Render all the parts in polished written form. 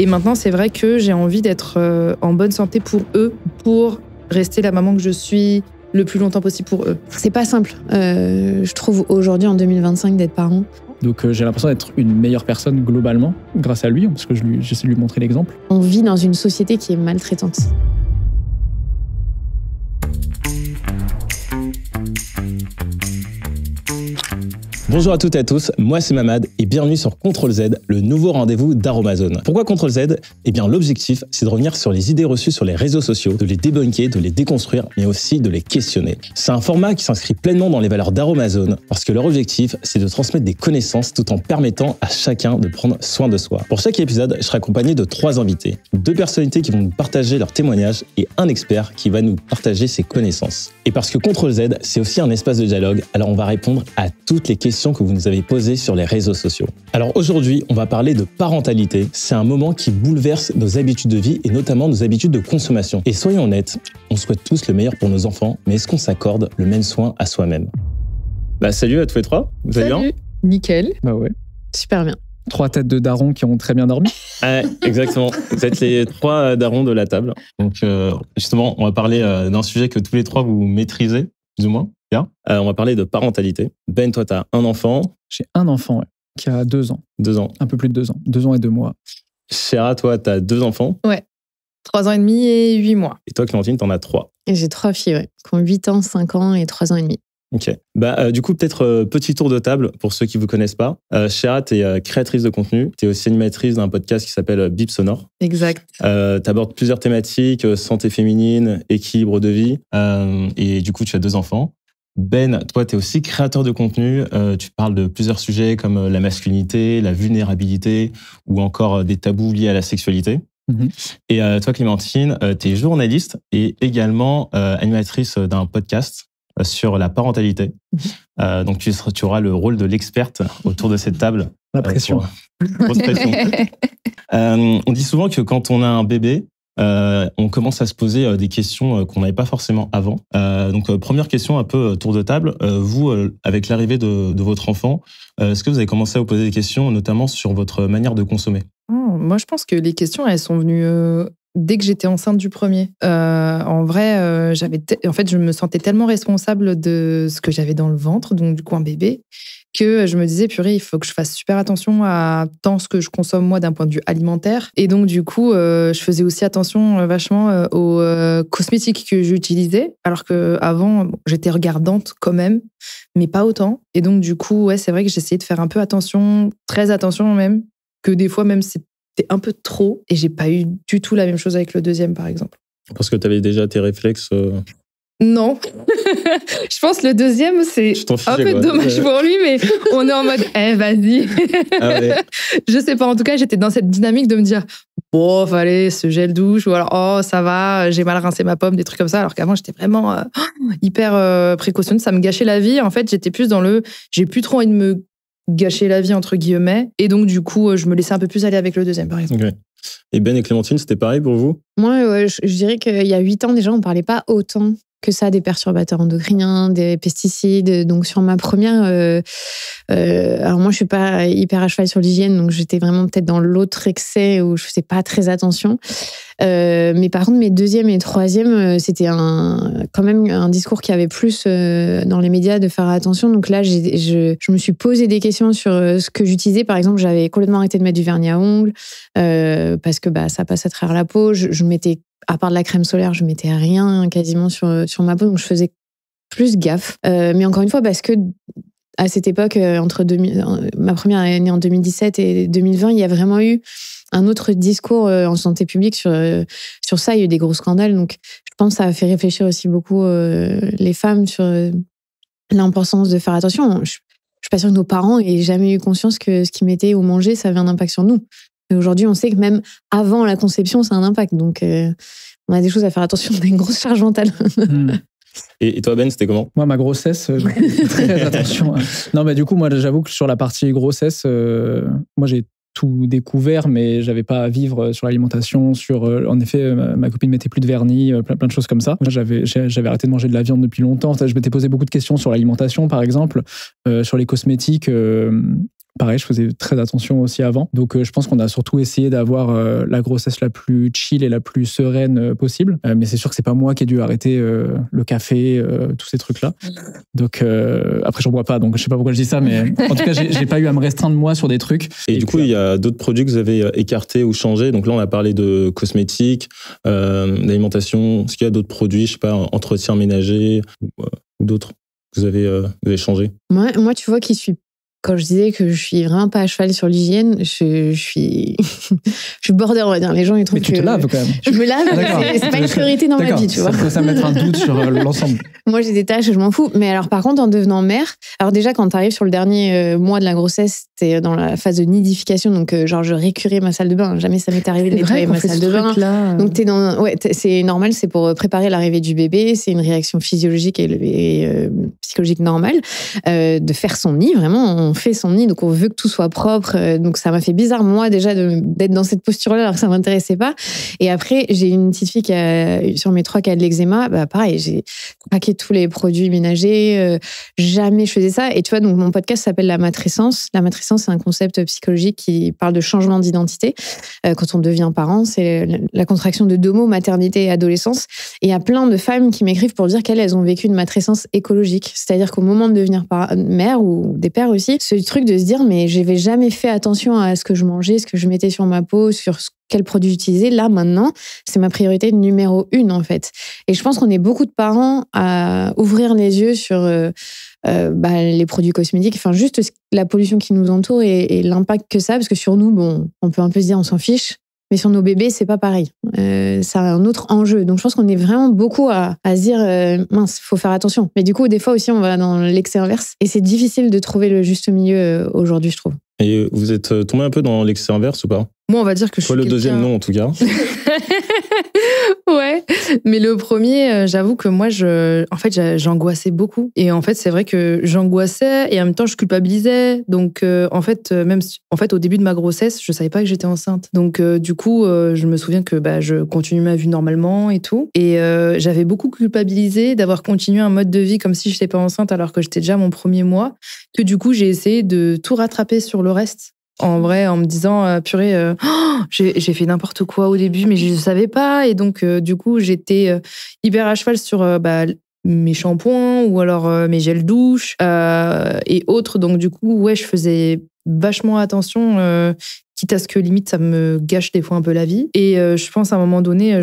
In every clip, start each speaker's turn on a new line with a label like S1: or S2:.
S1: Et maintenant, c'est vrai que j'ai envie d'être en bonne santé pour eux, pour rester la maman que je suis le plus longtemps possible pour eux.
S2: C'est pas simple, je trouve, aujourd'hui, en 2025, d'être parent.
S3: Donc j'ai l'impression d'être une meilleure personne globalement, grâce à lui, parce que j'essaie de lui montrer l'exemple.
S2: On vit dans une société qui est maltraitante.
S4: Bonjour à toutes et à tous, moi c'est Mamad et bienvenue sur Ctrl-Z, le nouveau rendez-vous d'Aromazone. Pourquoi Ctrl-Z ? Eh bien l'objectif, c'est de revenir sur les idées reçues sur les réseaux sociaux, de les débunker, de les déconstruire, mais aussi de les questionner. C'est un format qui s'inscrit pleinement dans les valeurs d'Aromazone, parce que leur objectif, c'est de transmettre des connaissances tout en permettant à chacun de prendre soin de soi. Pour chaque épisode, je serai accompagné de 3 invités, 2 personnalités qui vont nous partager leurs témoignages et un expert qui va nous partager ses connaissances. Et parce que Ctrl-Z, c'est aussi un espace de dialogue, alors on va répondre à toutes les questions que vous nous avez posées sur les réseaux sociaux. Alors aujourd'hui, on va parler de parentalité. C'est un moment qui bouleverse nos habitudes de vie et notamment nos habitudes de consommation. Et soyons honnêtes, on souhaite tous le meilleur pour nos enfants, mais est-ce qu'on s'accorde le même soin à soi-même ? Salut à tous les 3, vous allez bien ?
S1: Nickel.
S3: Bah ouais.
S2: Super bien.
S3: 3 têtes de darons qui ont très bien dormi.
S4: Ouais, exactement. Vous êtes les 3 darons de la table. Donc justement, on va parler d'un sujet que tous les 3 vous maîtrisez, plus ou moins. Bien. On va parler de parentalité. Ben, toi, tu as un enfant.
S3: J'ai un enfant, ouais, qui a 2 ans.
S4: 2 ans.
S3: Un peu plus de 2 ans. 2 ans et 2 mois.
S4: Chéra, toi, tu as 2 enfants.
S1: Ouais. 3 ans et demi et 8 mois.
S4: Et toi, Clémentine, tu en as 3.
S2: Et j'ai 3 filles, ouais, qui ont 8 ans, 5 ans et 3 ans et demi.
S4: Ok. Du coup, peut-être petit tour de table pour ceux qui ne vous connaissent pas. Chéra, tu es créatrice de contenu. Tu es aussi animatrice d'un podcast qui s'appelle Bip Sonore.
S1: Exact.
S4: Tu abordes plusieurs thématiques, santé féminine, équilibre de vie. Et du coup, tu as 2 enfants. Ben, toi, tu es aussi créateur de contenu. Tu parles de plusieurs sujets comme la masculinité, la vulnérabilité ou encore des tabous liés à la sexualité. Et toi, Clémentine, tu es journaliste et également animatrice d'un podcast sur la parentalité. Donc, tu auras le rôle de l'experte autour de cette table.
S3: La pression.
S4: Grosse pression. On dit souvent que quand on a un bébé, on commence à se poser des questions qu'on n'avait pas forcément avant. Donc, première question un peu tour de table. Vous, avec l'arrivée de votre enfant, est-ce que vous avez commencé à vous poser des questions, notamment sur votre manière de consommer ?
S1: Moi, je pense que les questions, elles sont venues dès que j'étais enceinte du premier. En vrai, je me sentais tellement responsable de ce que j'avais dans le ventre, donc du coup un bébé, que je me disais, purée, il faut que je fasse super attention à tant ce que je consomme moi d'un point de vue alimentaire. Et donc du coup, je faisais aussi attention vachement aux cosmétiques que j'utilisais, alors qu'avant, j'étais regardante quand même, mais pas autant. Et donc du coup, ouais, c'est vrai que j'essayais de faire un peu attention, très attention même, que des fois même c'était un peu trop. Et j'ai pas eu du tout la même chose avec le deuxième, par exemple.
S4: Parce que tu avais déjà tes réflexes
S1: Non. Je pense que le deuxième, c'est un peu dommage pour lui, mais on est en mode, vas-y.
S4: Ah ouais.
S1: Je sais pas, en tout cas, j'étais dans cette dynamique de me dire, bon, fallait ce gel douche, ou alors, oh, ça va, j'ai mal rincé ma pomme, des trucs comme ça, alors qu'avant, j'étais vraiment hyper précautionneuse, ça me gâchait la vie. En fait, j'étais plus dans j'ai plus trop envie de me gâcher la vie, entre guillemets, et donc, du coup, je me laissais un peu plus aller avec le deuxième, par exemple.
S4: Okay. Et Ben et Clémentine, c'était pareil pour vous ?
S2: Moi, ouais, je dirais qu'il y a 8 ans, déjà, on parlait pas autant que ça des perturbateurs endocriniens, des pesticides. Donc, sur ma première... alors, moi, je suis pas hyper à cheval sur l'hygiène, donc j'étais vraiment peut-être dans l'autre excès où je faisais pas très attention. Mais par contre, mes deuxième et troisième, c'était quand même un discours qui avait plus dans les médias de faire attention. Donc là, je me suis posé des questions sur ce que j'utilisais. Par exemple, j'avais complètement arrêté de mettre du vernis à ongles parce que ça passe à travers la peau. Je mettais, à part de la crème solaire, je mettais rien quasiment sur ma peau. Donc je faisais plus gaffe. Mais encore une fois, parce que à cette époque, ma première est née en 2017 et 2020, il y a vraiment eu un autre discours en santé publique sur ça. Il y a eu des gros scandales. Donc, je pense que ça a fait réfléchir aussi beaucoup les femmes sur l'importance de faire attention. Je suis pas sûre que nos parents aient jamais eu conscience que ce qu'ils mettaient ou mangeaient, ça avait un impact sur nous. Et aujourd'hui, on sait que même avant la conception, ça a un impact. Donc, on a des choses à faire attention, on a une grosse charge mentale.
S4: Et toi, Ben, c'était comment ?
S3: Moi, ma grossesse, très attention. Non, mais du coup, moi, j'avoue que sur la partie grossesse, moi, j'ai tout découvert, mais j'avais pas à vivre sur l'alimentation, en effet, ma copine mettait plus de vernis, plein de choses comme ça. J'avais arrêté de manger de la viande depuis longtemps. Je m'étais posé beaucoup de questions sur l'alimentation, par exemple, sur les cosmétiques. pareil, je faisais très attention aussi avant. Donc, je pense qu'on a surtout essayé d'avoir la grossesse la plus chill et la plus sereine possible. Mais c'est sûr que c'est pas moi qui ai dû arrêter le café, tous ces trucs-là. Donc, après, j'en bois pas, donc je sais pas pourquoi je dis ça, mais en tout cas, j'ai pas eu à me restreindre moi sur des trucs.
S4: Et du coup, il y a d'autres produits que vous avez écartés ou changés. Donc là, on a parlé de cosmétiques, d'alimentation. Est-ce qu'il y a d'autres produits, je sais pas, entretien ménager ou d'autres que vous avez changés?
S2: Moi, tu vois, quand je disais que je suis vraiment pas à cheval sur l'hygiène, je suis border, on va dire. Les gens, ils trouvent
S3: que... Mais tu te laves quand même.
S2: Je me lave, c'est pas une priorité dans ma vie, tu vois.
S3: Ça mettre un doute sur l'ensemble.
S2: Moi, j'ai des tâches, je m'en fous. Mais alors, par contre, en devenant mère, alors déjà, quand tu arrives sur le dernier mois de la grossesse, t'es dans la phase de nidification, donc genre, je récurais ma salle de bain. Jamais ça m'est arrivé de nettoyer ma salle de bain. Donc, t'es dans... Ouais, c'est normal, c'est pour préparer l'arrivée du bébé. C'est une réaction physiologique et psychologique normale de faire son nid, vraiment. On fait son nid, donc on veut que tout soit propre. Donc ça m'a fait bizarre, moi, déjà, d'être dans cette posture-là, alors que ça ne m'intéressait pas. Et après, j'ai une petite fille qui a, sur mes 3 qui a de l'eczéma. Bah, pareil, j'ai craqué tous les produits ménagers. Jamais je faisais ça. Et tu vois, donc mon podcast s'appelle La Matrescence. La Matrescence, c'est un concept psychologique qui parle de changement d'identité. Quand on devient parent, c'est la contraction de 2 mots, maternité et adolescence. Et il y a plein de femmes qui m'écrivent pour dire qu'elles ont vécu une matrescence écologique. C'est-à-dire qu'au moment de devenir mère, ou des pères aussi, ce truc de se dire, mais j'avais jamais fait attention à ce que je mangeais, ce que je mettais sur ma peau, sur quel produit utiliser. Là, maintenant, c'est ma priorité numéro 1, en fait. Et je pense qu'on est beaucoup de parents à ouvrir les yeux sur les produits cosmétiques, enfin, juste la pollution qui nous entoure et l'impact que ça a, parce que sur nous, bon, on peut un peu se dire, on s'en fiche. Mais sur nos bébés, c'est pas pareil. Ça a un autre enjeu. Donc, je pense qu'on est vraiment beaucoup à se dire, mince, faut faire attention. Mais du coup, des fois aussi, on va dans l'excès inverse. Et c'est difficile de trouver le juste milieu aujourd'hui, je trouve.
S4: Et vous êtes tombé un peu dans l'excès inverse ou pas?
S1: Moi, on va dire que je suis
S4: le deuxième, non, en tout cas.
S1: Ouais, mais le premier, j'avoue que moi, j'angoissais beaucoup. Et en fait, c'est vrai que j'angoissais et en même temps, je culpabilisais. Donc, au début de ma grossesse, je savais pas que j'étais enceinte. Donc, du coup, je me souviens que je continue ma vie normalement et tout. Et j'avais beaucoup culpabilisé d'avoir continué un mode de vie comme si je n'étais pas enceinte alors que j'étais déjà à mon premier mois. Que du coup, j'ai essayé de tout rattraper sur le reste. En vrai, en me disant, purée, j'ai fait n'importe quoi au début, mais je ne savais pas. Et donc, du coup, j'étais hyper à cheval sur mes shampoings ou alors mes gels douche et autres. Donc, du coup, ouais, je faisais vachement attention, quitte à ce que limite, ça me gâche des fois un peu la vie. Et je pense à un moment donné,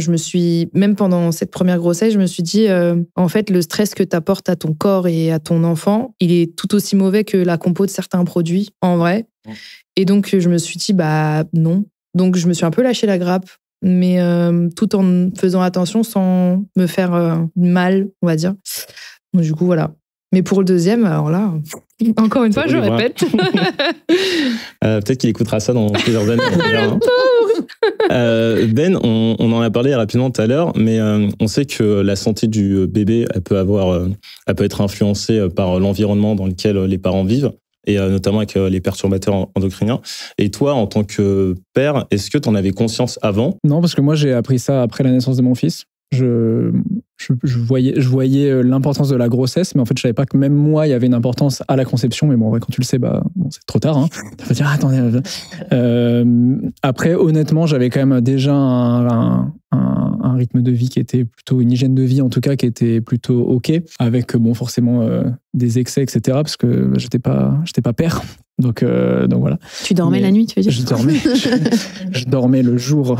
S1: même pendant cette première grossesse, je me suis dit, en fait, le stress que tu apportes à ton corps et à ton enfant, il est tout aussi mauvais que la compo de certains produits, en vrai. Et donc, je me suis dit, non. Donc, je me suis un peu lâché la grappe, mais tout en faisant attention sans me faire mal, on va dire. Donc, du coup, voilà. Mais pour le deuxième, alors là, encore une fois, je répète.
S4: Peut-être qu'il écoutera ça dans plusieurs années. Ben, on en a parlé rapidement tout à l'heure, mais on sait que la santé du bébé, elle peut être influencée par l'environnement dans lequel les parents vivent, et notamment avec les perturbateurs endocriniens. Et toi, en tant que père, est-ce que tu en avais conscience avant?
S3: Non, parce que moi, j'ai appris ça après la naissance de mon fils. Je voyais l'importance de la grossesse, mais en fait, je savais pas que même moi, il y avait une importance à la conception. Mais bon, quand tu le sais, c'est trop tard. Hein. Tu vas dire, attendez. Après, honnêtement, j'avais quand même déjà un rythme de vie qui était plutôt, une hygiène de vie en tout cas, qui était plutôt OK, avec forcément des excès, etc. Parce que j'étais pas père. Donc voilà.
S2: Tu dormais la nuit, tu veux dire?
S3: Je dormais. Je dormais le jour.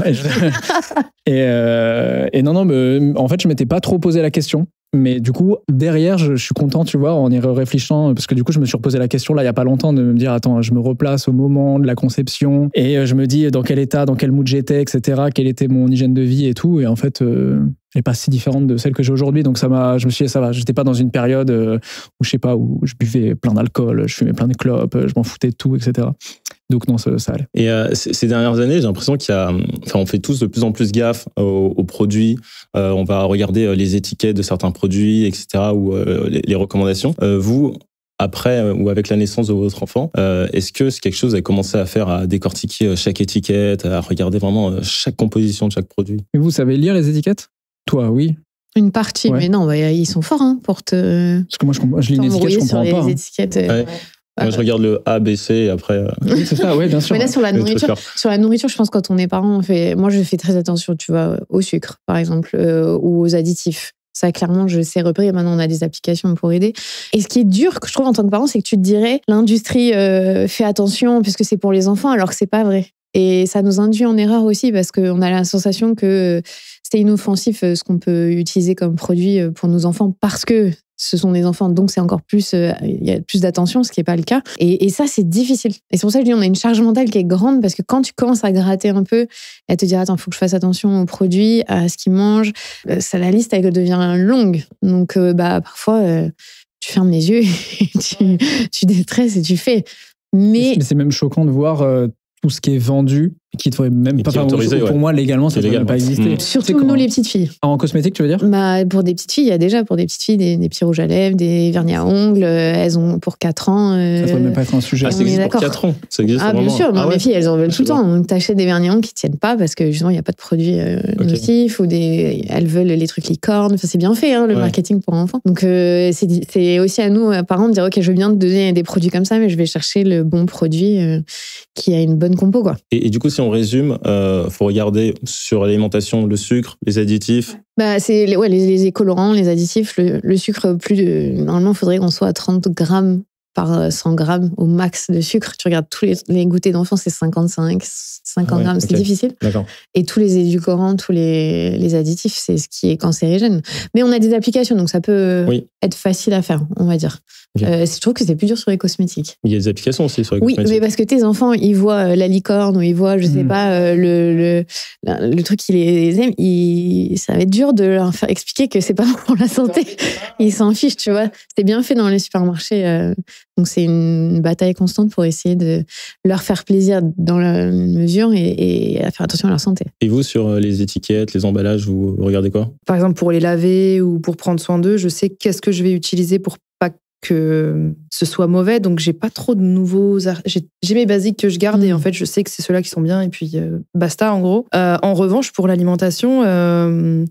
S3: Et non, mais en fait, je m'étais pas trop posé la question. Mais du coup, derrière, je suis content, tu vois, en y réfléchissant, parce que du coup, je me suis reposé la question, là, il n'y a pas longtemps, de me dire, attends, je me replace au moment de la conception, et je me dis dans quel état, dans quel mood j'étais, etc., quelle était mon hygiène de vie et tout, et en fait, elle n'est pas si différente de celle que j'ai aujourd'hui, donc je me suis dit, ça va, j'étais pas dans une période où, je sais pas, où je buvais plein d'alcool, je fumais plein de clopes, je m'en foutais de tout, etc. Donc non, ça allait.
S4: Et ces dernières années, j'ai l'impression on fait tous de plus en plus gaffe aux produits. On va regarder les étiquettes de certains produits, etc., ou les recommandations. Vous, après ou avec la naissance de votre enfant, est-ce que c'est quelque chose que vous avez commencé à faire, à décortiquer chaque étiquette, à regarder vraiment chaque composition de chaque produit?
S3: Et vous savez lire les étiquettes? Toi, oui.
S2: Une partie, ouais. Mais non, ils sont forts pour te.
S3: Parce que moi, je lis une étiquette, je comprends pas.
S2: Les étiquettes,
S4: Moi, je regarde le A, B, C et après.
S3: Oui, c'est ça, oui, bien sûr.
S2: Mais là, sur la nourriture, je pense quand on est parent, moi, je fais très attention, tu vois, au sucre, par exemple, ou aux additifs. Ça, clairement, je sais repérer. Maintenant, on a des applications pour aider. Et ce qui est dur, que je trouve en tant que parent, c'est que tu te dirais, l'industrie fait attention puisque c'est pour les enfants, alors que c'est pas vrai. Et ça nous induit en erreur aussi parce qu'on a la sensation que c'est inoffensif ce qu'on peut utiliser comme produit pour nos enfants parce que ce sont des enfants, donc c'est encore plus, il y a plus d'attention, ce qui n'est pas le cas. Et ça, c'est difficile. Et c'est pour ça que je dis, on a une charge mentale qui est grande parce que quand tu commences à gratter un peu et à te dire, attends, il faut que je fasse attention aux produits, à ce qu'ils mangent, ça, la liste, elle devient longue. Donc, parfois, tu fermes les yeux, et tu déstresses et tu fais. Mais
S3: c'est même choquant de voir tout ce qui est vendu qui ne devrait même pas
S4: autorisé,
S3: pour moi légalement ça ne devrait pas exister.
S2: Surtout nous les petites filles.
S3: En cosmétique tu veux dire?
S2: Pour des petites filles, il y a déjà pour des petites filles des petits rouges à lèvres, des vernis à ongles, elles ont pour 4 ans.
S3: Ça ne devrait même pas être un sujet.
S4: Ça existe pour 4 ans. Ça existe
S2: bien
S4: vraiment.
S2: sûr, mes filles elles en veulent tout le temps. Donc t'achètes des vernis à ongles qui ne tiennent pas parce que justement il n'y a pas de produits nocifs ou elles veulent les trucs licornes. Enfin, c'est bien fait le marketing pour enfants. Donc c'est aussi à nous parents de dire ok, je veux bien te donner des produits comme ça mais je vais chercher le bon produit qui a une bonne compo quoi.
S4: Et du coup si on résume, faut regarder sur l'alimentation le sucre, les additifs.
S2: C'est les colorants, les additifs, le sucre normalement il faudrait qu'on soit à 30 grammes par 100 grammes au max de sucre. Tu regardes tous les goûters d'enfants, c'est 50 grammes, c'est difficile.
S4: D'accord.
S2: Et tous les édulcorants, tous les additifs, c'est ce qui est cancérigène. Mais on a des applications, donc ça peut être facile à faire, on va dire. Okay. Je trouve que c'est plus dur sur les cosmétiques.
S4: Il y a des applications aussi sur les cosmétiques.
S2: Oui, mais parce que tes enfants, ils voient la licorne ou ils voient, je sais pas, le truc qu'ils aiment. Ça va être dur de leur faire expliquer que c'est pas bon pour la santé. Ils s'en fichent, tu vois. C'est bien fait dans les supermarchés. Donc c'est une bataille constante pour essayer de leur faire plaisir dans la mesure et à faire attention à leur santé.
S4: Et vous, sur les étiquettes, les emballages, vous regardez quoi?
S1: Par exemple, pour les laver ou pour prendre soin d'eux, je sais qu'est-ce que je vais utiliser pour pas que ce soit mauvais. Donc j'ai pas trop de nouveaux... J'ai mes basiques que je garde et en fait, je sais que c'est ceux-là qui sont bien et puis basta en gros. En revanche, pour l'alimentation,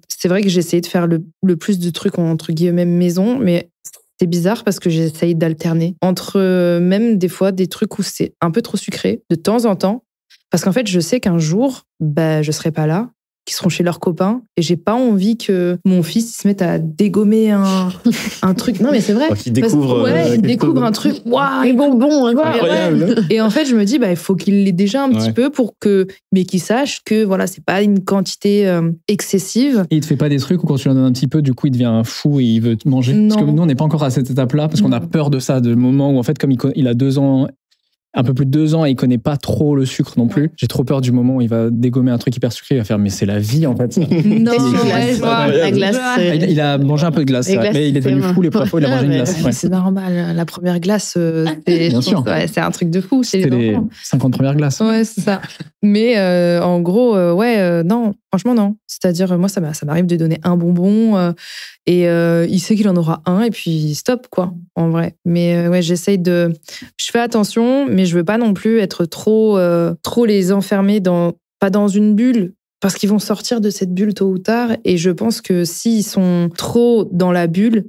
S1: c'est vrai que j'ai essayé de faire le plus de trucs entre guillemets maison, mais... C'est bizarre parce que j'essaye d'alterner entre même des fois des trucs où c'est un peu trop sucré de temps en temps. Parce qu'en fait, je sais qu'un jour, je serai pas là, qu'ils seront chez leurs copains et j'ai pas envie que mon fils se mette à dégommer un truc. Non, mais c'est vrai.
S4: Qu'il découvre,
S1: il découvre un truc. Waouh, les bonbons.
S4: Incroyable.
S1: Et en fait, je me dis, il faut qu'il l'ait déjà un petit peu mais qu'il sache que voilà, c'est pas une quantité excessive.
S3: Et il te fait pas des trucs où quand tu en donnes un petit peu, du coup, il devient fou et il veut te manger.
S1: Non.
S3: Parce que nous, on n'est pas encore à cette étape-là parce qu'on a peur de ça, de moment où en fait, comme il a 2 ans. Un peu plus de 2 ans et il connaît pas trop le sucre non plus. J'ai trop peur du moment où il va dégommer un truc hyper sucré. Il va faire, mais c'est la vie en fait.
S1: Non,
S2: la glace.
S3: Il a mangé un peu de glace, mais il est devenu fou les premières fois. Il a mangé une glace. Ouais.
S1: C'est normal. La première glace,
S3: bien sûr.
S1: C'est un truc de fou.
S3: C'était les 50 premières glaces.
S1: Ouais, c'est ça. Mais en gros, non, franchement, non. C'est-à-dire, moi, ça m'arrive de donner un bonbon et il sait qu'il en aura un et puis stop, quoi, en vrai. Mais j'essaye de... Je fais attention, mais je veux pas non plus être trop les enfermer pas dans une bulle, parce qu'ils vont sortir de cette bulle tôt ou tard. Et je pense que s'ils sont trop dans la bulle,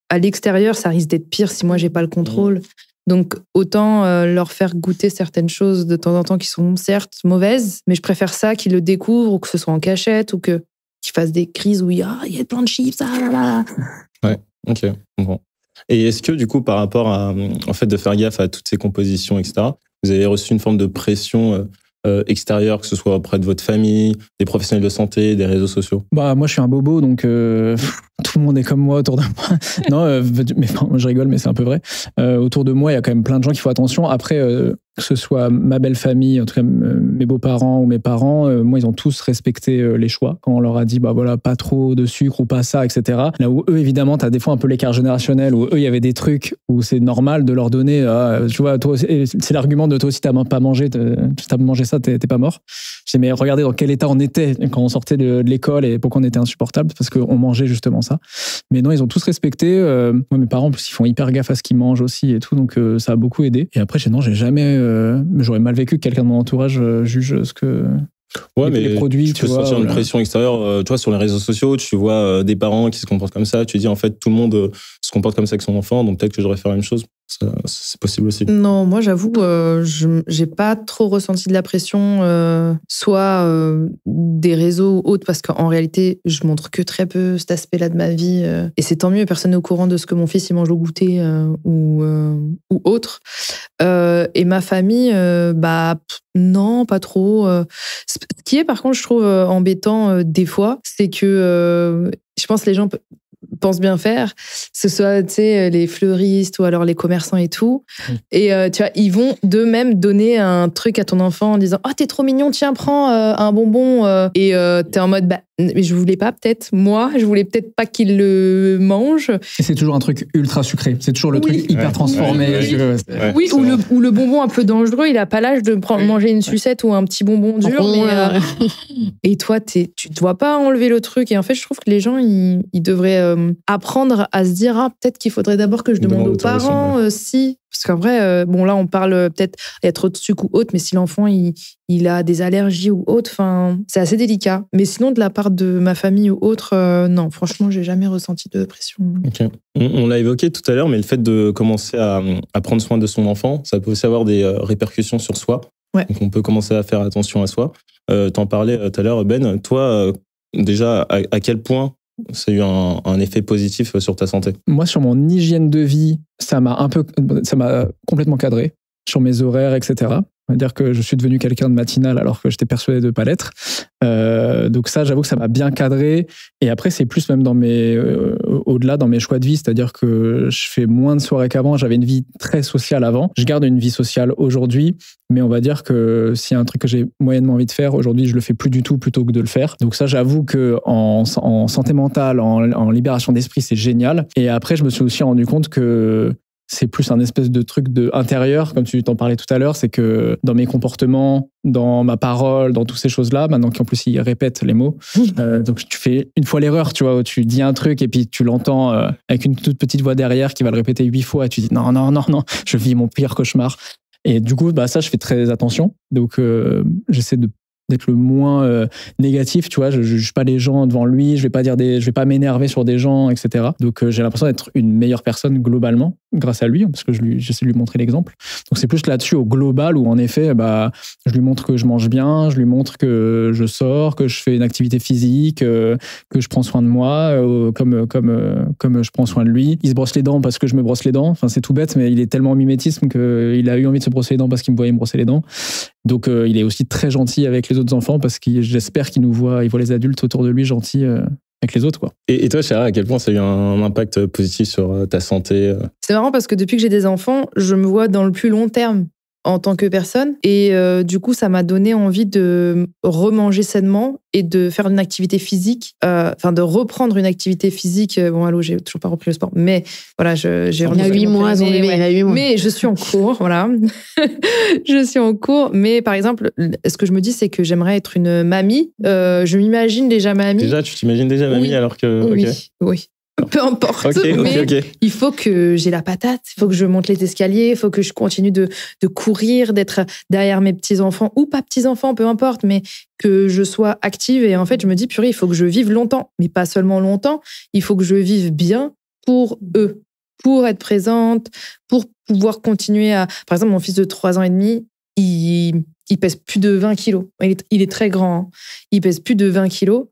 S1: à l'extérieur, ça risque d'être pire si moi, j'ai pas le contrôle. Donc, autant leur faire goûter certaines choses de temps en temps qui sont certes mauvaises, mais je préfère ça qu'ils le découvrent ou que ce soit en cachette ou qu'ils fassent des crises où il y a plein de chips.
S4: Ouais, ok, bon. Et est-ce que, du coup, par rapport en fait, de faire gaffe à toutes ces compositions, etc., vous avez reçu une forme de pression extérieure, que ce soit auprès de votre famille, des professionnels de santé, des réseaux sociaux? Moi,
S3: je suis un bobo, donc tout le monde est comme moi autour de moi. Non, mais je rigole, mais c'est un peu vrai. Autour de moi, il y a quand même plein de gens qui font attention. Après, que ce soit ma belle famille, en tout cas mes beaux-parents ou mes parents, moi, ils ont tous respecté les choix. Quand on leur a dit, pas trop de sucre ou pas ça, etc. Là où eux, évidemment, t'as des fois un peu l'écart générationnel, où eux, il y avait des trucs où c'est normal de leur donner, tu vois, toi, c'est l'argument de toi aussi, t'as pas mangé, t'as mangé ça, t'es pas mort. J'ai dit, mais regardez dans quel état on était quand on sortait de l'école et pourquoi on était insupportable, parce qu'on mangeait justement ça. Mais non, ils ont tous respecté. Moi, mes parents, en plus, ils font hyper gaffe à ce qu'ils mangent aussi et tout, donc ça a beaucoup aidé. Et après, j'ai jamais... j'aurais mal vécu que quelqu'un de mon entourage juge ce que...
S4: Ouais, mais
S3: les produits,
S4: tu peux sentir une pression extérieure. Tu vois, sur les réseaux sociaux, tu vois des parents qui se comportent comme ça. Tu dis, en fait, tout le monde se comporte comme ça avec son enfant, donc peut-être que je devrais faire la même chose. c'est possible aussi.
S1: Non, moi j'avoue, j'ai pas trop ressenti de la pression, soit des réseaux ou autres, parce qu'en réalité, je montre que très peu cet aspect-là de ma vie. Et c'est tant mieux, personne n'est au courant de ce que mon fils il mange au goûter ou autre. Et ma famille, non, pas trop. Ce qui est par contre, je trouve embêtant des fois, c'est que je pense que les gens pensent bien faire, ce soit les fleuristes ou alors les commerçants et tout. Et tu vois, ils vont d'eux-mêmes donner un truc à ton enfant en disant « Oh, t'es trop mignon, tiens, prends un bonbon. » Et t'es en mode « Mais je voulais pas peut-être, moi, je voulais peut-être pas qu'il le mange. »
S3: Et c'est toujours un truc ultra sucré. C'est toujours le truc hyper transformé.
S1: Oui, ou le bonbon un peu dangereux, il a pas l'âge de manger une sucette ou un petit bonbon dur. Et toi, tu dois pas enlever le truc. Et en fait, je trouve que les gens, ils devraient apprendre à se dire peut-être qu'il faudrait d'abord que je demande aux parents si. Parce qu'en vrai, là, on parle peut-être il y a trop de sucre ou autre, mais si l'enfant il a des allergies ou autre, c'est assez délicat. Mais sinon, de la part de ma famille ou autre, non, franchement, j'ai jamais ressenti de pression.
S4: Okay. On l'a évoqué tout à l'heure, mais le fait de commencer à prendre soin de son enfant, ça peut aussi avoir des répercussions sur soi.
S1: Ouais.
S4: Donc, on peut commencer à faire attention à soi. T'en parlais tout à l'heure, Ben. Toi, déjà, à quel point ça a eu un effet positif sur ta santé?
S3: Moi, sur mon hygiène de vie, ça m'a complètement cadré sur mes horaires, etc. On va dire que je suis devenu quelqu'un de matinal alors que j'étais persuadé de ne pas l'être. Donc ça, j'avoue que ça m'a bien cadré. Et après, c'est plus même au-delà dans mes choix de vie, c'est-à-dire que je fais moins de soirées qu'avant. J'avais une vie très sociale avant. Je garde une vie sociale aujourd'hui, mais on va dire que s'il y a un truc que j'ai moyennement envie de faire, aujourd'hui, je le fais plus du tout plutôt que de le faire. Donc ça, j'avoue que en santé mentale, en libération d'esprit, c'est génial. Et après, je me suis aussi rendu compte que c'est plus un espèce de truc intérieur, comme tu t'en parlais tout à l'heure, c'est que dans mes comportements, dans ma parole, dans toutes ces choses-là, maintenant qu'en plus ils répètent les mots, donc tu fais une fois l'erreur, tu vois, où tu dis un truc et puis tu l'entends avec une toute petite voix derrière qui va le répéter 8 fois et tu dis non, je vis mon pire cauchemar. Et du coup, ça, je fais très attention. Donc, j'essaie d'être le moins négatif, tu vois, je juge pas les gens devant lui, je vais pas m'énerver sur des gens, etc. Donc j'ai l'impression d'être une meilleure personne globalement grâce à lui, parce que j'essaie de lui montrer l'exemple. Donc c'est plus là-dessus au global où en effet, je lui montre que je mange bien, je lui montre que je sors, que je fais une activité physique, que je prends soin de moi, comme je prends soin de lui. Il se brosse les dents parce que je me brosse les dents. Enfin c'est tout bête, mais il est tellement en mimétisme qu'il a eu envie de se brosser les dents parce qu'il me voyait me brosser les dents. Donc il est aussi très gentil avec les autres enfants parce que j'espère qu'il voit les adultes autour de lui gentils avec les autres, quoi.
S4: Et toi, Chéra, à quel point ça a eu un impact positif sur ta santé?
S1: C'est marrant parce que depuis que j'ai des enfants, je me vois dans le plus long terme en tant que personne. Et du coup, ça m'a donné envie de remanger sainement et de faire une activité physique, de reprendre une activité physique. J'ai toujours pas repris le sport, mais voilà, j'ai
S2: il a 8 mois,
S1: mais je suis en cours, voilà. Je suis en cours, mais par exemple, ce que je me dis, c'est que j'aimerais être une mamie. Je m'imagine déjà mamie.
S4: Déjà, tu t'imagines déjà mamie alors que...
S1: Oui. Peu importe, mais il faut que j'ai la patate, il faut que je monte les escaliers, il faut que je continue de courir, d'être derrière mes petits-enfants ou pas petits-enfants, peu importe, mais que je sois active. Et en fait, je me dis, purée, il faut que je vive longtemps, mais pas seulement longtemps, il faut que je vive bien pour eux, pour être présente, pour pouvoir continuer à... Par exemple, mon fils de 3 ans et demi, il pèse plus de 20 kilos. Il est très grand, hein. Il pèse plus de 20 kilos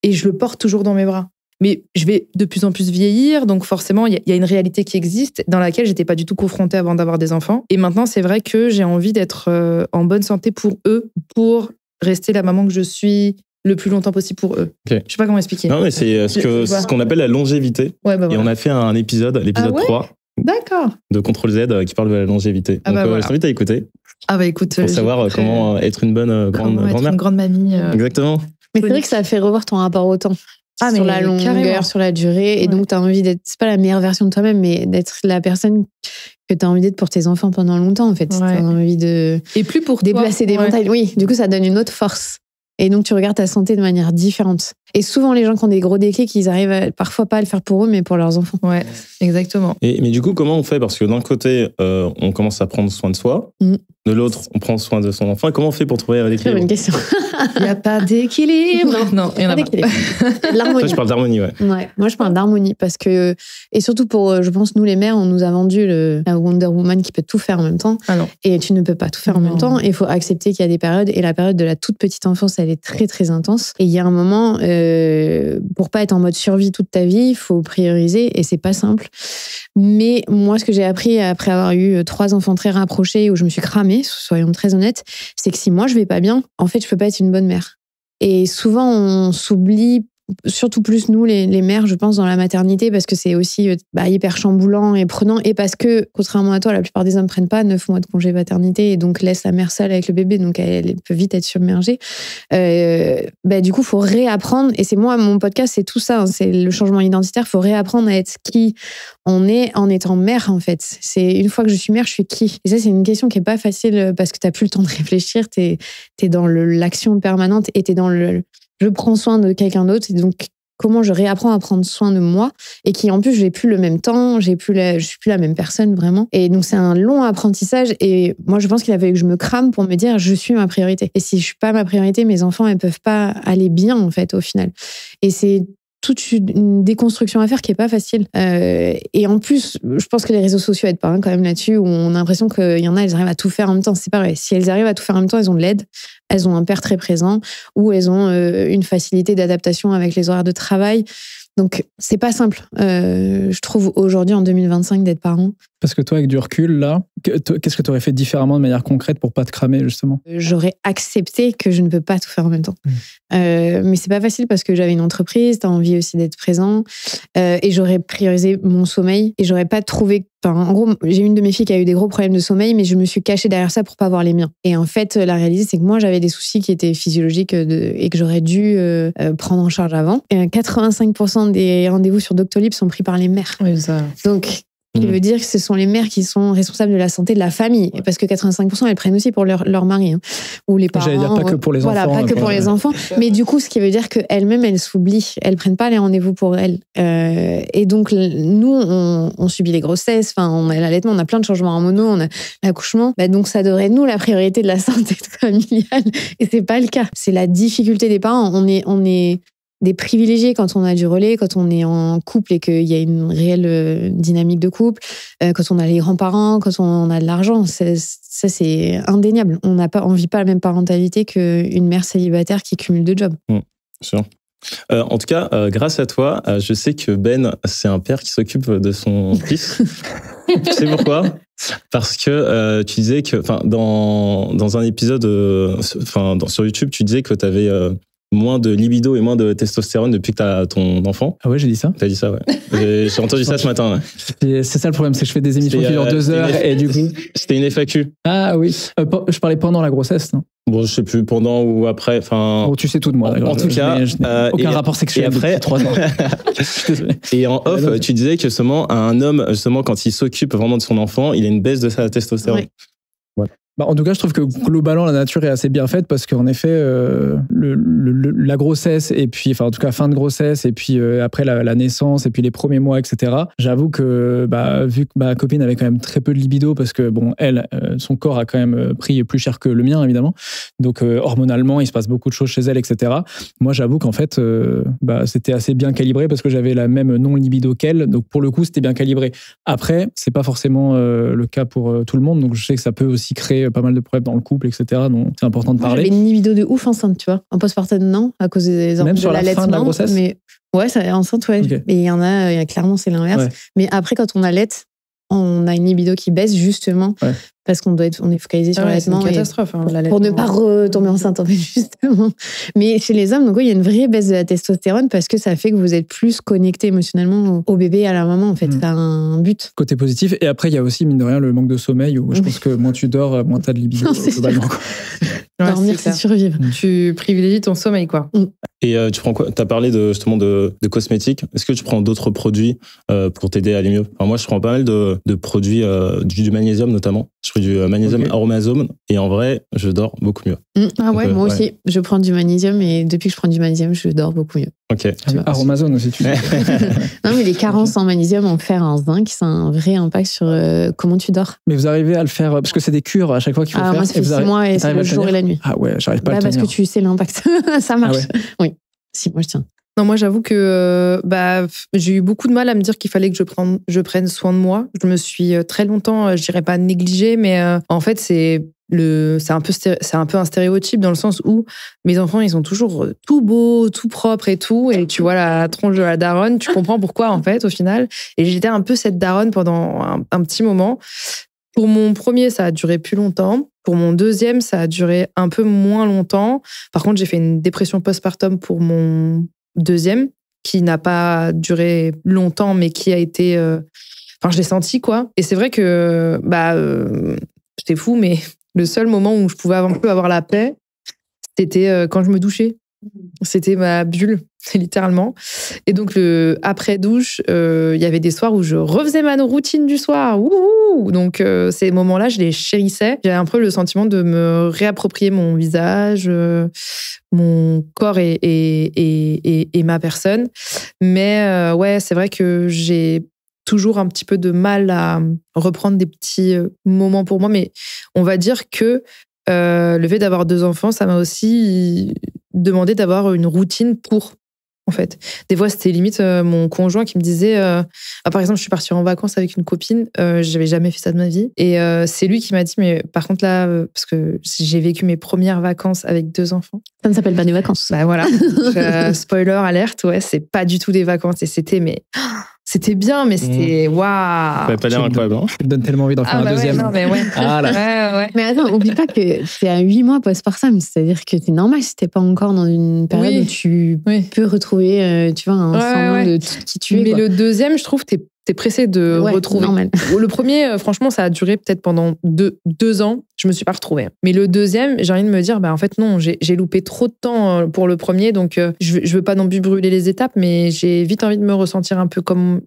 S1: et je le porte toujours dans mes bras. Mais je vais de plus en plus vieillir, donc forcément, il y a une réalité qui existe dans laquelle j'étais pas du tout confrontée avant d'avoir des enfants. Et maintenant, c'est vrai que j'ai envie d'être en bonne santé pour eux, pour rester la maman que je suis le plus longtemps possible pour eux. Okay. Je sais pas comment expliquer.
S4: Non, mais c'est ce qu'on appelle la longévité.
S1: Ouais, voilà.
S4: Et on a fait un épisode, l'épisode 3.
S1: D'accord.
S4: De Contrôle Z qui parle de la longévité. Donc, je t'invite à écouter.
S1: Écoute.
S4: Pour savoir comment être une bonne grand-mère.
S1: Être une grande mamie.
S4: Exactement.
S2: Mais c'est vrai que ça fait revoir ton rapport au temps. Sur la longueur, carrément. Sur la durée. Et donc, tu as envie d'être, c'est pas la meilleure version de toi-même, mais d'être la personne que tu as envie d'être pour tes enfants pendant longtemps, en fait. Tu as envie de.
S1: Et plus pour
S2: déplacer des montagnes. Oui, du coup, ça donne une autre force. Et donc, tu regardes ta santé de manière différente. Et souvent, les gens qui ont des gros déclics, ils arrivent parfois pas à le faire pour eux, mais pour leurs enfants.
S1: Ouais, exactement.
S4: Mais du coup, comment on fait? Parce que d'un côté, on commence à prendre soin de soi. De l'autre, on prend soin de son enfant. Et comment on fait pour trouver l'équilibre?
S2: Très bonne question.
S1: Il n'y a pas d'équilibre. Non, il n'y en a pas.
S2: L'harmonie.
S4: Toi, je parle d'harmonie, ouais.
S2: Moi, je parle d'harmonie parce que, et surtout pour, je pense, nous les mères, on nous a vendu la Wonder Woman qui peut tout faire en même temps.
S1: Ah non.
S2: Et tu ne peux pas tout faire en même temps. Il faut accepter qu'il y a des périodes. Et la période de la toute petite enfance, elle est très, très intense. Et il y a un moment, pour pas être en mode survie toute ta vie, il faut prioriser. Et c'est pas simple. Mais moi, ce que j'ai appris après avoir eu 3 enfants très rapprochés où je me suis cramée, soyons très honnêtes, c'est que si moi je vais pas bien, en fait, je peux pas être une bonne mère. Et souvent, on s'oublie, surtout plus nous, les mères, je pense, dans la maternité, parce que c'est aussi hyper chamboulant et prenant, et parce que, contrairement à toi, la plupart des hommes prennent pas 9 mois de congé paternité et donc laissent la mère seule avec le bébé, donc elle peut vite être submergée. Du coup, il faut réapprendre, et c'est moi, mon podcast, c'est tout ça, hein, c'est le changement identitaire, il faut réapprendre à être qui on est en étant mère, en fait. C'est une fois que je suis mère, je suis qui? Et ça, c'est une question qui est pas facile parce que t'as plus le temps de réfléchir, t'es dans l'action permanente et t'es dans je prends soin de quelqu'un d'autre, et donc comment je réapprends à prendre soin de moi, et qui en plus j'ai plus le même temps, je suis plus la même personne vraiment. Et donc c'est un long apprentissage, et moi je pense qu'il a fallu que je me crame pour me dire je suis ma priorité. Et si je suis pas ma priorité, mes enfants elles peuvent pas aller bien en fait au final. Et c'est toute une déconstruction à faire qui est pas facile. Et en plus, je pense que les réseaux sociaux aident pas quand même là-dessus, où on a l'impression qu'il y en a, elles arrivent à tout faire en même temps. C'est pas vrai. Si elles arrivent à tout faire en même temps, elles ont de l'aide, elles ont un père très présent, ou elles ont une facilité d'adaptation avec les horaires de travail. Donc, c'est pas simple, je trouve, aujourd'hui, en 2025, d'être parent.
S3: Parce que toi, avec du recul, là, qu'est-ce que tu aurais fait différemment de manière concrète pour pas te cramer, justement?
S2: J'aurais accepté que je ne peux pas tout faire en même temps. Mais c'est pas facile parce que j'avais une entreprise, t'as envie aussi d'être présent. Et j'aurais priorisé mon sommeil. Et j'aurais pas trouvé... en gros, j'ai une de mes filles qui a eu des gros problèmes de sommeil, mais je me suis cachée derrière ça pour pas voir les miens. Et en fait, la réalité, c'est que moi, j'avais des soucis qui étaient physiologiques et que j'aurais dû prendre en charge avant. Et 85% des rendez-vous sur Doctolib sont pris par les mères.
S1: Oui, ça.
S2: Donc... qui veut dire que ce sont les mères qui sont responsables de la santé de la famille. Parce que 85%, elles prennent aussi pour leur mari. Hein. Ou les parents.
S3: J'allais dire pas que pour les enfants.
S2: Voilà, pas que pour les enfants. Mais du coup, ce qui veut dire qu'elles-mêmes, elles s'oublient. Elles prennent pas les rendez-vous pour elles. Et donc, nous, on subit les grossesses. Enfin, on a l'allaitement, on a plein de changements hormonaux, on a l'accouchement. Donc, ça devrait être, nous, la priorité de la santé familiale. Et c'est pas le cas. C'est la difficulté des parents. On est des privilégiés quand on a du relais, quand on est en couple et qu'il y a une réelle dynamique de couple, quand on a les grands-parents, quand on a de l'argent. Ça, c'est indéniable. On vit pas la même parentalité qu'une mère célibataire qui cumule 2 jobs.
S4: Sûr. En tout cas, grâce à toi, je sais que Ben, c'est un père qui s'occupe de son fils. Tu sais pourquoi? Parce que tu disais que, dans un épisode, sur YouTube, tu disais que tu avais moins de libido et moins de testostérone depuis que tu as ton enfant.
S3: Ah ouais, j'ai dit ça?
S4: T'as dit ça, ouais. J'ai entendu ça ce matin. Ouais.
S3: C'est ça le problème, c'est que je fais des émissions qui durent 2 heures et du coup...
S4: C'était une FAQ.
S3: Ah oui, je parlais pendant la grossesse, non?
S4: Bon, je sais plus, pendant ou après,
S3: Bon, tu sais tout de moi.
S4: En tout cas...
S3: je n'ai aucun rapport sexuel
S4: après,
S3: depuis 3 ans. Je suis désolé.
S4: Et en off, tu disais que un homme, justement, quand il s'occupe vraiment de son enfant, il a une baisse de sa testostérone.
S2: Ouais.
S3: En tout cas, je trouve que globalement, la nature est assez bien faite parce qu'en effet, la grossesse et puis, en tout cas, fin de grossesse et puis après la naissance et puis les premiers mois, etc. J'avoue que, vu que ma copine avait quand même très peu de libido parce que, bon, son corps a quand même pris plus cher que le mien, évidemment. Donc, hormonalement, il se passe beaucoup de choses chez elle, etc. Moi, j'avoue qu'en fait, c'était assez bien calibré parce que j'avais la même non-libido qu'elle. Donc, pour le coup, c'était bien calibré. Après, c'est pas forcément le cas pour tout le monde. Donc, je sais que ça peut aussi créer pas mal de problèmes dans le couple, etc. Donc, c'est important de parler.
S2: J'avais une libido de ouf enceinte, tu vois. En postpartum, non, à cause des
S3: même sur la fin de la grossesse.
S2: Mais ouais, ça enceinte, ouais. Okay. Et il y en a, clairement, c'est l'inverse. Ouais. Mais après, quand on allaite, on a une libido qui baisse, justement, parce qu'on est focalisé sur l'allaitement.
S1: C'est une catastrophe.
S2: Pour ne pas retomber enceinte, en fait, justement. Mais chez les hommes, donc, il y a une vraie baisse de la testostérone parce que ça fait que vous êtes plus connecté émotionnellement au bébé et à la maman, en fait. C'est un but.
S3: Côté positif. Et après, il y a aussi, mine de rien, le manque de sommeil où je pense que moins tu dors, moins tu as de libido. Globalement.
S2: Dormir, c'est survivre.
S1: Tu privilégies ton sommeil, quoi.
S4: Et tu prends quoi? Tu as parlé justement de cosmétiques. Est-ce que tu prends d'autres produits pour t'aider à aller mieux? Moi, je prends pas mal de produits, du magnésium notamment. Je pris du magnésium Aromazone et en vrai, je dors beaucoup mieux.
S2: Ah ouais, moi aussi. Je prends du magnésium et depuis que je prends du magnésium, je dors beaucoup mieux.
S4: Ok.
S3: Aromazone aussi, tu sais.
S2: Non, mais les carences en magnésium, en fer, en zinc, ça a un vrai impact sur comment tu dors.
S3: Mais vous arrivez à le faire, parce que c'est des cures à chaque fois qu'il faut faire.
S2: Moi, ça fait 6 mois et c'est le jour et la nuit.
S3: Ah ouais, j'arrive pas à le tenir.
S2: Parce que tu sais l'impact. Ça marche. Ah ouais. Oui. 6 mois, je tiens.
S1: Non, moi, j'avoue que j'ai eu beaucoup de mal à me dire qu'il fallait que je prenne soin de moi. Je me suis très longtemps, je dirais pas négligée, mais en fait, c'est un peu un stéréotype dans le sens où mes enfants, ils sont toujours tout beaux, tout propres et tout. Et tu vois la tronche de la daronne, tu comprends pourquoi, en fait, au final. Et j'étais un peu cette daronne pendant un petit moment. Pour mon premier, ça a duré plus longtemps. Pour mon deuxième, ça a duré un peu moins longtemps. Par contre, j'ai fait une dépression postpartum pour mon deuxième, qui n'a pas duré longtemps, mais qui a été... je l'ai senti, quoi. Et c'est vrai que, c'était fou, mais le seul moment où je pouvais un peu avoir la paix, c'était quand je me douchais. C'était ma bulle, littéralement. Et donc, après-douche, il y avait des soirs où je refaisais ma routine du soir. Wouhou! Donc, ces moments-là, je les chérissais. J'avais un peu le sentiment de me réapproprier mon visage, mon corps et ma personne. Mais ouais, c'est vrai que j'ai toujours un petit peu de mal à reprendre des petits moments pour moi. Mais on va dire que le fait d'avoir 2 enfants, ça m'a aussi demandé d'avoir une routine pour, en fait. Des fois, c'était limite mon conjoint qui me disait... par exemple, je suis partie en vacances avec une copine, j'avais jamais fait ça de ma vie. Et c'est lui qui m'a dit, mais par contre là, parce que j'ai vécu mes premières vacances avec 2 enfants.
S2: Ça ne s'appelle pas des vacances.
S1: Bah voilà. Spoiler, alerte, ouais, c'est pas du tout des vacances. Et c'était bien, mais c'était waouh.
S4: Ça va pas l'air incroyable.
S3: Ça te donne tellement envie d'en faire un deuxième.
S1: Ouais, non, mais ouais.
S3: Ah là.
S1: Ouais.
S2: Mais attends, oublie pas que c'est à 8 mois postpartum, c'est-à-dire que c'est normal si t'es pas encore dans une période où tu peux retrouver, tu vois, un semblant de qui tu es.
S1: Mais le deuxième, je trouve, t'es pressé de retrouver.
S2: Normal.
S1: Le premier, franchement, ça a duré peut-être pendant 2 ans. Je me suis pas retrouvée. Mais le deuxième, j'ai envie de me dire, en fait, non, j'ai loupé trop de temps pour le premier, donc je veux pas non plus brûler les étapes, mais j'ai vite envie de me ressentir un peu comme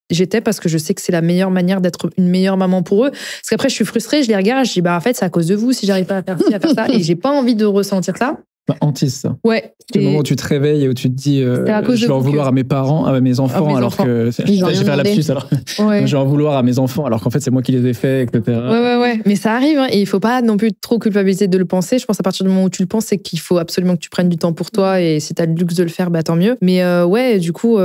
S1: j'étais, parce que je sais que c'est la meilleure manière d'être une meilleure maman pour eux. Parce qu'après, je suis frustrée, je les regarde, je dis, en fait, c'est à cause de vous si j'arrive pas à faire ci, à faire ça, et j'ai pas envie de ressentir ça.
S3: Hantise, ça.
S1: Ouais.
S3: C'est le moment où tu te réveilles et où tu te dis je vais en vouloir à mes parents, à mes enfants, alors que j'ai fait un lapsus alors. Ouais. Je vais en vouloir à mes enfants alors qu'en fait c'est moi qui les ai faits, etc.
S1: Ouais. Mais ça arrive, hein, et il faut pas non plus trop culpabiliser de le penser. Je pense à partir du moment où tu le penses, c'est qu'il faut absolument que tu prennes du temps pour toi, et si tu as le luxe de le faire, tant mieux. Mais ouais, du coup,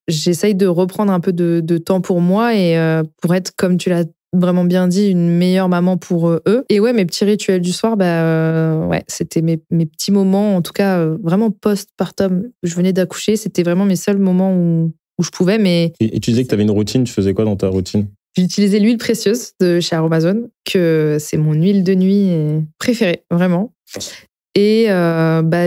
S1: j'essaye de reprendre un peu de temps pour moi, et pour être, comme tu l'as vraiment bien dit, une meilleure maman pour eux. Et ouais, mes petits rituels du soir, ouais, c'était mes petits moments, en tout cas vraiment post-partum. Je venais d'accoucher, c'était vraiment mes seuls moments où je pouvais. Mais
S4: et tu disais que tu avais une routine, tu faisais quoi dans ta routine?
S1: J'utilisais l'huile précieuse de chez Aromazone, que c'est mon huile de nuit préférée, vraiment. Et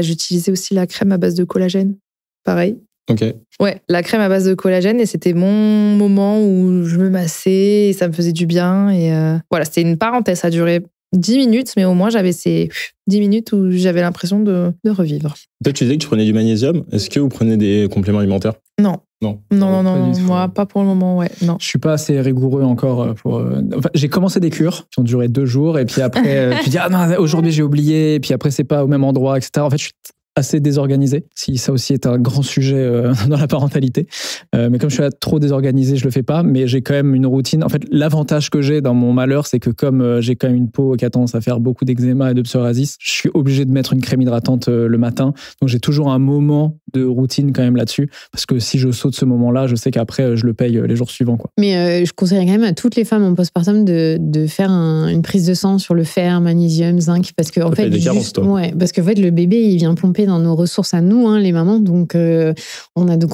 S1: j'utilisais aussi la crème à base de collagène, pareil.
S4: Ok.
S1: Ouais, la crème à base de collagène, et c'était mon moment où je me massais et ça me faisait du bien. Et voilà, c'était une parenthèse, ça a duré 10 minutes, mais au moins j'avais ces 10 minutes où j'avais l'impression de revivre.
S4: Toi, tu disais que tu prenais du magnésium. Est-ce que vous prenez des compléments alimentaires?
S1: Non. Non, moi, pas pour le moment, ouais. Non.
S3: Je suis pas assez rigoureux encore pour. Enfin, j'ai commencé des cures qui ont duré 2 jours, et puis après, tu dis, ah non, aujourd'hui j'ai oublié, et puis après, c'est pas au même endroit, etc. En fait, je suis assez désorganisé, si ça aussi est un grand sujet dans la parentalité. Mais comme je suis trop désorganisé, je le fais pas, mais j'ai quand même une routine. En fait, l'avantage que j'ai dans mon malheur, c'est que comme j'ai quand même une peau qui a tendance à faire beaucoup d'eczéma et de psoriasis, je suis obligé de mettre une crème hydratante le matin. Donc j'ai toujours un moment de routine quand même là-dessus, parce que si je saute ce moment-là, je sais qu'après, je le paye les jours suivants, quoi.
S2: Mais je conseillerais quand même à toutes les femmes en postpartum de faire une prise de sang sur le fer, magnésium, zinc, parce que en fait, parce que en fait, le bébé, il vient pomper dans nos ressources à nous, hein, les mamans. Donc, on a de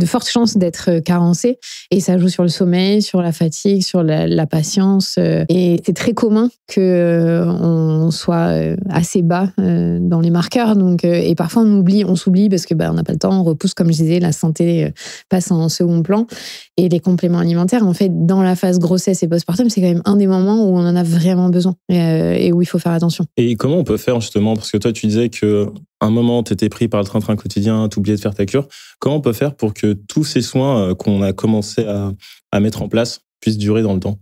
S2: fortes chances d'être carencées, et ça joue sur le sommeil, sur la fatigue, sur la patience. Et c'est très commun qu'on soit assez bas dans les marqueurs. Donc, et parfois, on s'oublie parce que on n'a pas le temps, on repousse, comme je disais, la santé passe en second plan. Et les compléments alimentaires, en fait, dans la phase grossesse et postpartum, c'est quand même un des moments où on en a vraiment besoin et où il faut faire attention.
S4: Et comment on peut faire justement, parce que toi, tu disais qu'à un moment, tu étais pris par le train-train quotidien, tu oubliais de faire ta cure. Comment on peut faire pour que tous ces soins qu'on a commencé à mettre en place puissent durer dans le temps?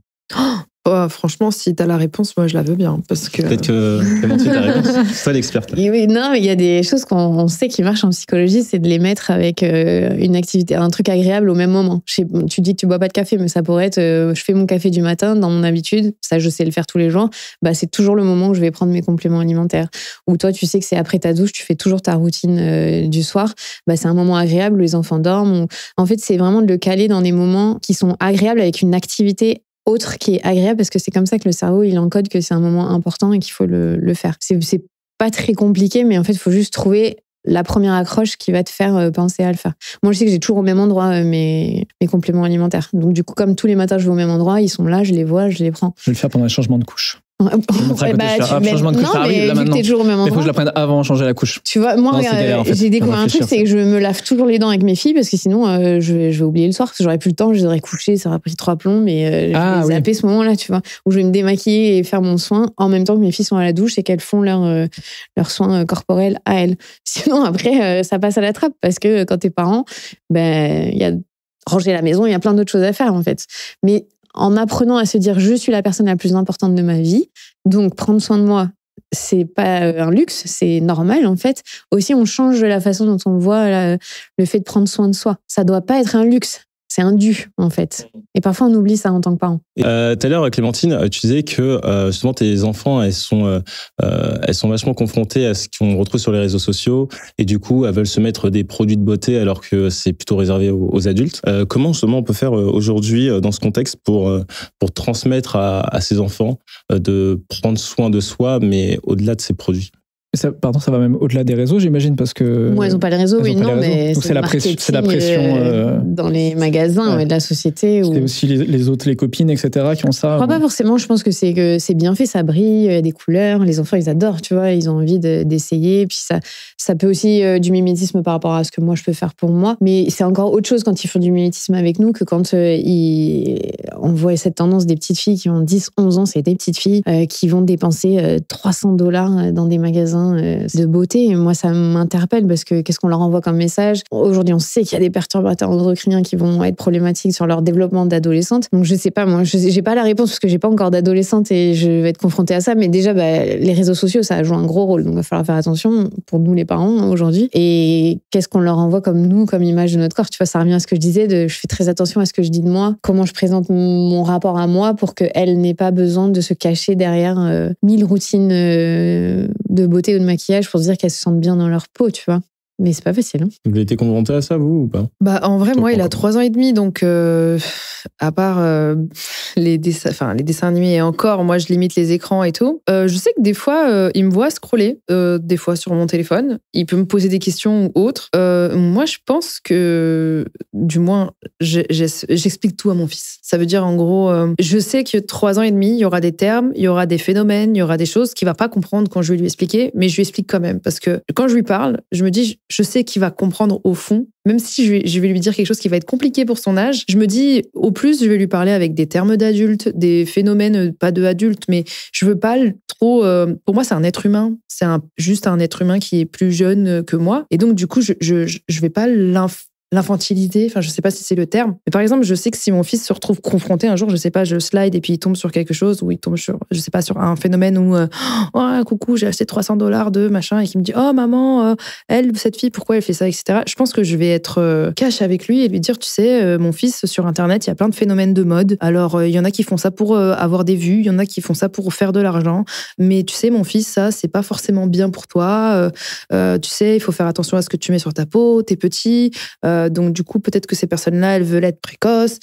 S1: Franchement, si t'as la réponse, moi je la veux bien. Parce que...
S4: Peut-être que Clémentine, t'as la réponse. C'est toi l'experte.
S2: Oui, non, mais il y a des choses qu'on sait qui marchent en psychologie, c'est de les mettre avec une activité, un truc agréable au même moment. Tu dis que tu bois pas de café, mais ça pourrait être je fais mon café du matin dans mon habitude, ça je sais le faire tous les jours, c'est toujours le moment où je vais prendre mes compléments alimentaires. Ou toi, tu sais que c'est après ta douche, tu fais toujours ta routine du soir, c'est un moment agréable où les enfants dorment. En fait, c'est vraiment de le caler dans des moments qui sont agréables avec une activité autre qui est agréable, parce que c'est comme ça que le cerveau il encode que c'est un moment important et qu'il faut le faire. C'est pas très compliqué, mais en fait il faut juste trouver la première accroche qui va te faire penser à le faire. Moi je sais que j'ai toujours au même endroit mes compléments alimentaires, donc du coup comme tous les matins je vais au même endroit, ils sont là, je les vois, je les prends.
S3: Je vais le faire pendant les changements de couche.
S2: Changement de couche, ça arrive là maintenant. Toujours au même endroit.
S3: Il faut que je la prenne avant de changer la couche.
S2: Tu vois, moi,
S3: galère, en fait.
S2: J'ai découvert un truc, c'est que je me lave toujours les dents avec mes filles, parce que sinon, je vais oublier le soir, parce que j'aurais plus le temps, je les aurais couchées, ça aurait pris 3 plombs, mais je vais zapper ce moment-là, tu vois, où je vais me démaquiller et faire mon soin en même temps que mes filles sont à la douche et qu'elles font leur soin corporel à elles. Sinon, après, ça passe à la trappe, parce que quand t'es parent, il y a ranger la maison, il y a plein d'autres choses à faire, en fait. Mais en apprenant à se dire je suis la personne la plus importante de ma vie, donc prendre soin de moi, c'est pas un luxe, c'est normal en fait. Aussi, on change la façon dont on voit le fait de prendre soin de soi. Ça doit pas être un luxe, c'est un dû en fait. Et parfois on oublie ça en tant que parent.
S4: Tout à l'heure, Clémentine, tu disais que justement tes enfants, elles sont vachement confrontées à ce qu'on retrouve sur les réseaux sociaux et du coup elles veulent se mettre des produits de beauté alors que c'est plutôt réservé aux adultes. Comment justement on peut faire aujourd'hui dans ce contexte pour transmettre à ces enfants de prendre soin de soi, mais au-delà de ces produits?
S3: Ça va même au-delà des réseaux, j'imagine, parce que...
S2: Moi, elles n'ont pas les réseaux, oui, non, mais
S3: donc c'est la pression
S2: dans les magasins de la société.
S3: C'est aussi les autres, les copines, etc., qui ont ça.
S2: Je crois pas forcément, je pense que c'est bien fait, ça brille, il y a des couleurs, les enfants, ils adorent, tu vois, ils ont envie d'essayer, puis ça peut aussi du mimétisme par rapport à ce que moi, je peux faire pour moi, mais c'est encore autre chose quand ils font du mimétisme avec nous que quand on voit cette tendance des petites filles qui ont 10, 11 ans, c'est des petites filles qui vont dépenser $300 dans des magasins de beauté. Et moi, ça m'interpelle parce que qu'est-ce qu'on leur envoie comme message? Aujourd'hui, on sait qu'il y a des perturbateurs endocriniens qui vont être problématiques sur leur développement d'adolescente. Donc, je sais pas, moi, j'ai pas la réponse parce que j'ai pas encore d'adolescente et je vais être confrontée à ça. Mais déjà, les réseaux sociaux, ça joue un gros rôle. Donc, il va falloir faire attention pour nous, les parents, aujourd'hui. Et qu'est-ce qu'on leur envoie comme image de notre corps? Tu vois, ça revient à ce que je disais, je fais très attention à ce que je dis de moi, comment je présente mon rapport à moi pour qu'elle n'ait pas besoin de se cacher derrière 1000 routines de beauté ou de maquillage pour se dire qu'elles se sentent bien dans leur peau, tu vois. Mais c'est pas facile. Hein.
S4: Vous avez été confronté à ça, vous, ou pas?
S1: En vrai, moi, il a 3 ans et demi, donc à part les dessins animés et encore, moi, je limite les écrans et tout. Je sais que des fois, il me voit scroller, des fois sur mon téléphone. Il peut me poser des questions ou autres. Moi, je pense que, du moins, j'explique tout à mon fils. Ça veut dire, en gros, je sais que 3 ans et demi, il y aura des termes, il y aura des phénomènes, il y aura des choses qu'il va pas comprendre quand je vais lui expliquer, mais je lui explique quand même. Parce que quand je lui parle, je me dis, je sais qu'il va comprendre au fond, même si je vais lui dire quelque chose qui va être compliqué pour son âge. Je me dis, au plus, je vais lui parler avec des termes d'adultes, des phénomènes, pas de adultes, mais je veux pas trop... pour moi, c'est un être humain. C'est juste un être humain qui est plus jeune que moi. Et donc, du coup, je vais pas l'infantiliser, enfin je sais pas si c'est le terme, mais par exemple je sais que si mon fils se retrouve confronté un jour, je sais pas, je slide et puis il tombe sur quelque chose, ou il tombe sur, je sais pas, sur un phénomène où oh coucou, j'ai acheté $300 de machin, et qui me dit oh maman, cette fille, pourquoi elle fait ça, etc. Je pense que je vais être cash avec lui et lui dire, tu sais, mon fils, sur internet il y a plein de phénomènes de mode, alors il y en a qui font ça pour avoir des vues, il y en a qui font ça pour faire de l'argent, mais tu sais mon fils, ça c'est pas forcément bien pour toi, tu sais, il faut faire attention à ce que tu mets sur ta peau, t'es petit, donc du coup peut-être que ces personnes-là elles veulent être précoces,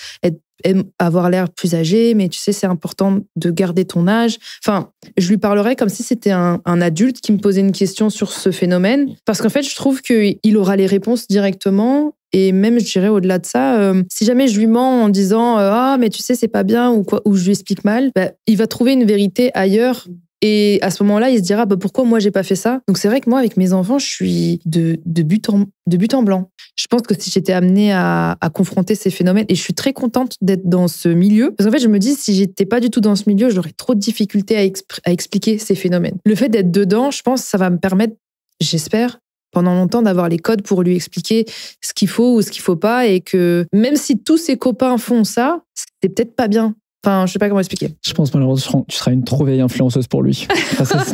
S1: avoir l'air plus âgé, mais tu sais c'est important de garder ton âge. Enfin, je lui parlerais comme si c'était un adulte qui me posait une question sur ce phénomène, parce qu'en fait je trouve qu'il aura les réponses directement. Et même, je dirais, au-delà de ça, si jamais je lui mens en disant « Ah, mais tu sais, c'est pas bien » ou je lui explique mal, il va trouver une vérité ailleurs. Et à ce moment-là, il se dira pourquoi moi, j'ai pas fait ça. Donc c'est vrai que moi, avec mes enfants, je suis de but en blanc. Je pense que si j'étais amenée à confronter ces phénomènes, et je suis très contente d'être dans ce milieu, parce qu'en fait, je me dis, si j'étais pas du tout dans ce milieu, j'aurais trop de difficultés à expliquer ces phénomènes. Le fait d'être dedans, je pense, ça va me permettre, j'espère, pendant longtemps, d'avoir les codes pour lui expliquer ce qu'il faut ou ce qu'il faut pas, et que même si tous ses copains font ça, c'est peut-être pas bien.
S5: Enfin, je sais pas comment expliquer.
S3: Je pense malheureusement tu seras une trop vieille influenceuse pour lui.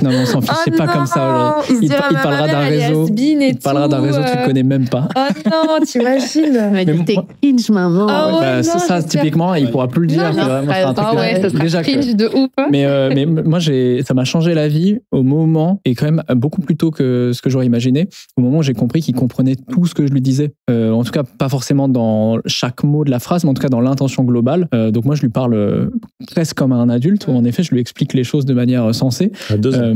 S3: Non, on s'en fiche, c'est pas comme ça aujourd'hui. Il te parlera d'un réseau. Il te parlera d'un réseau que tu connais même pas.
S5: Oh non, t'imagines.
S2: T'es cringe, maman.
S3: C'est ça, typiquement, il pourra plus le dire.
S1: Ça sera cringe de ouf.
S3: Mais moi, ça m'a changé la vie au moment, et quand même beaucoup plus tôt que ce que j'aurais imaginé, au moment où j'ai compris qu'il comprenait tout ce que je lui disais. En tout cas, pas forcément dans chaque mot de la phrase, mais en tout cas dans l'intention globale. Donc moi, je lui parle presque comme à un adulte, où en effet, je lui explique les choses de manière sensée.
S4: À 2 ans.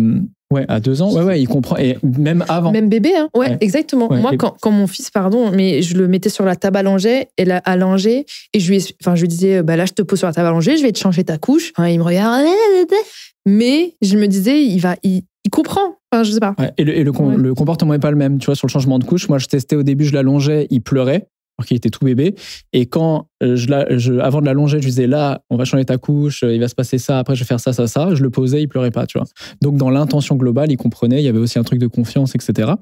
S3: Ouais, à 2 ans, ouais, il comprend. Et même avant.
S5: Même bébé, hein. Ouais, exactement.
S3: Ouais,
S5: moi, quand mon fils, mais je le mettais sur la table à langer, et je lui disais, là, je te pose sur la table à langer, je vais te changer ta couche. Enfin, il me regarde, mais je me disais, il comprend. Enfin, je sais pas.
S3: Ouais, et le comportement n'est pas le même. Tu vois, sur le changement de couche, moi, je testais au début, je l'allongeais, il pleurait. Alors qu'il était tout bébé. Et quand, avant de l'allonger, je lui disais, là, on va changer ta couche, il va se passer ça, après je vais faire ça. Je le posais, il pleurait pas, tu vois. Donc, dans l'intention globale, il comprenait, il y avait aussi un truc de confiance, etc.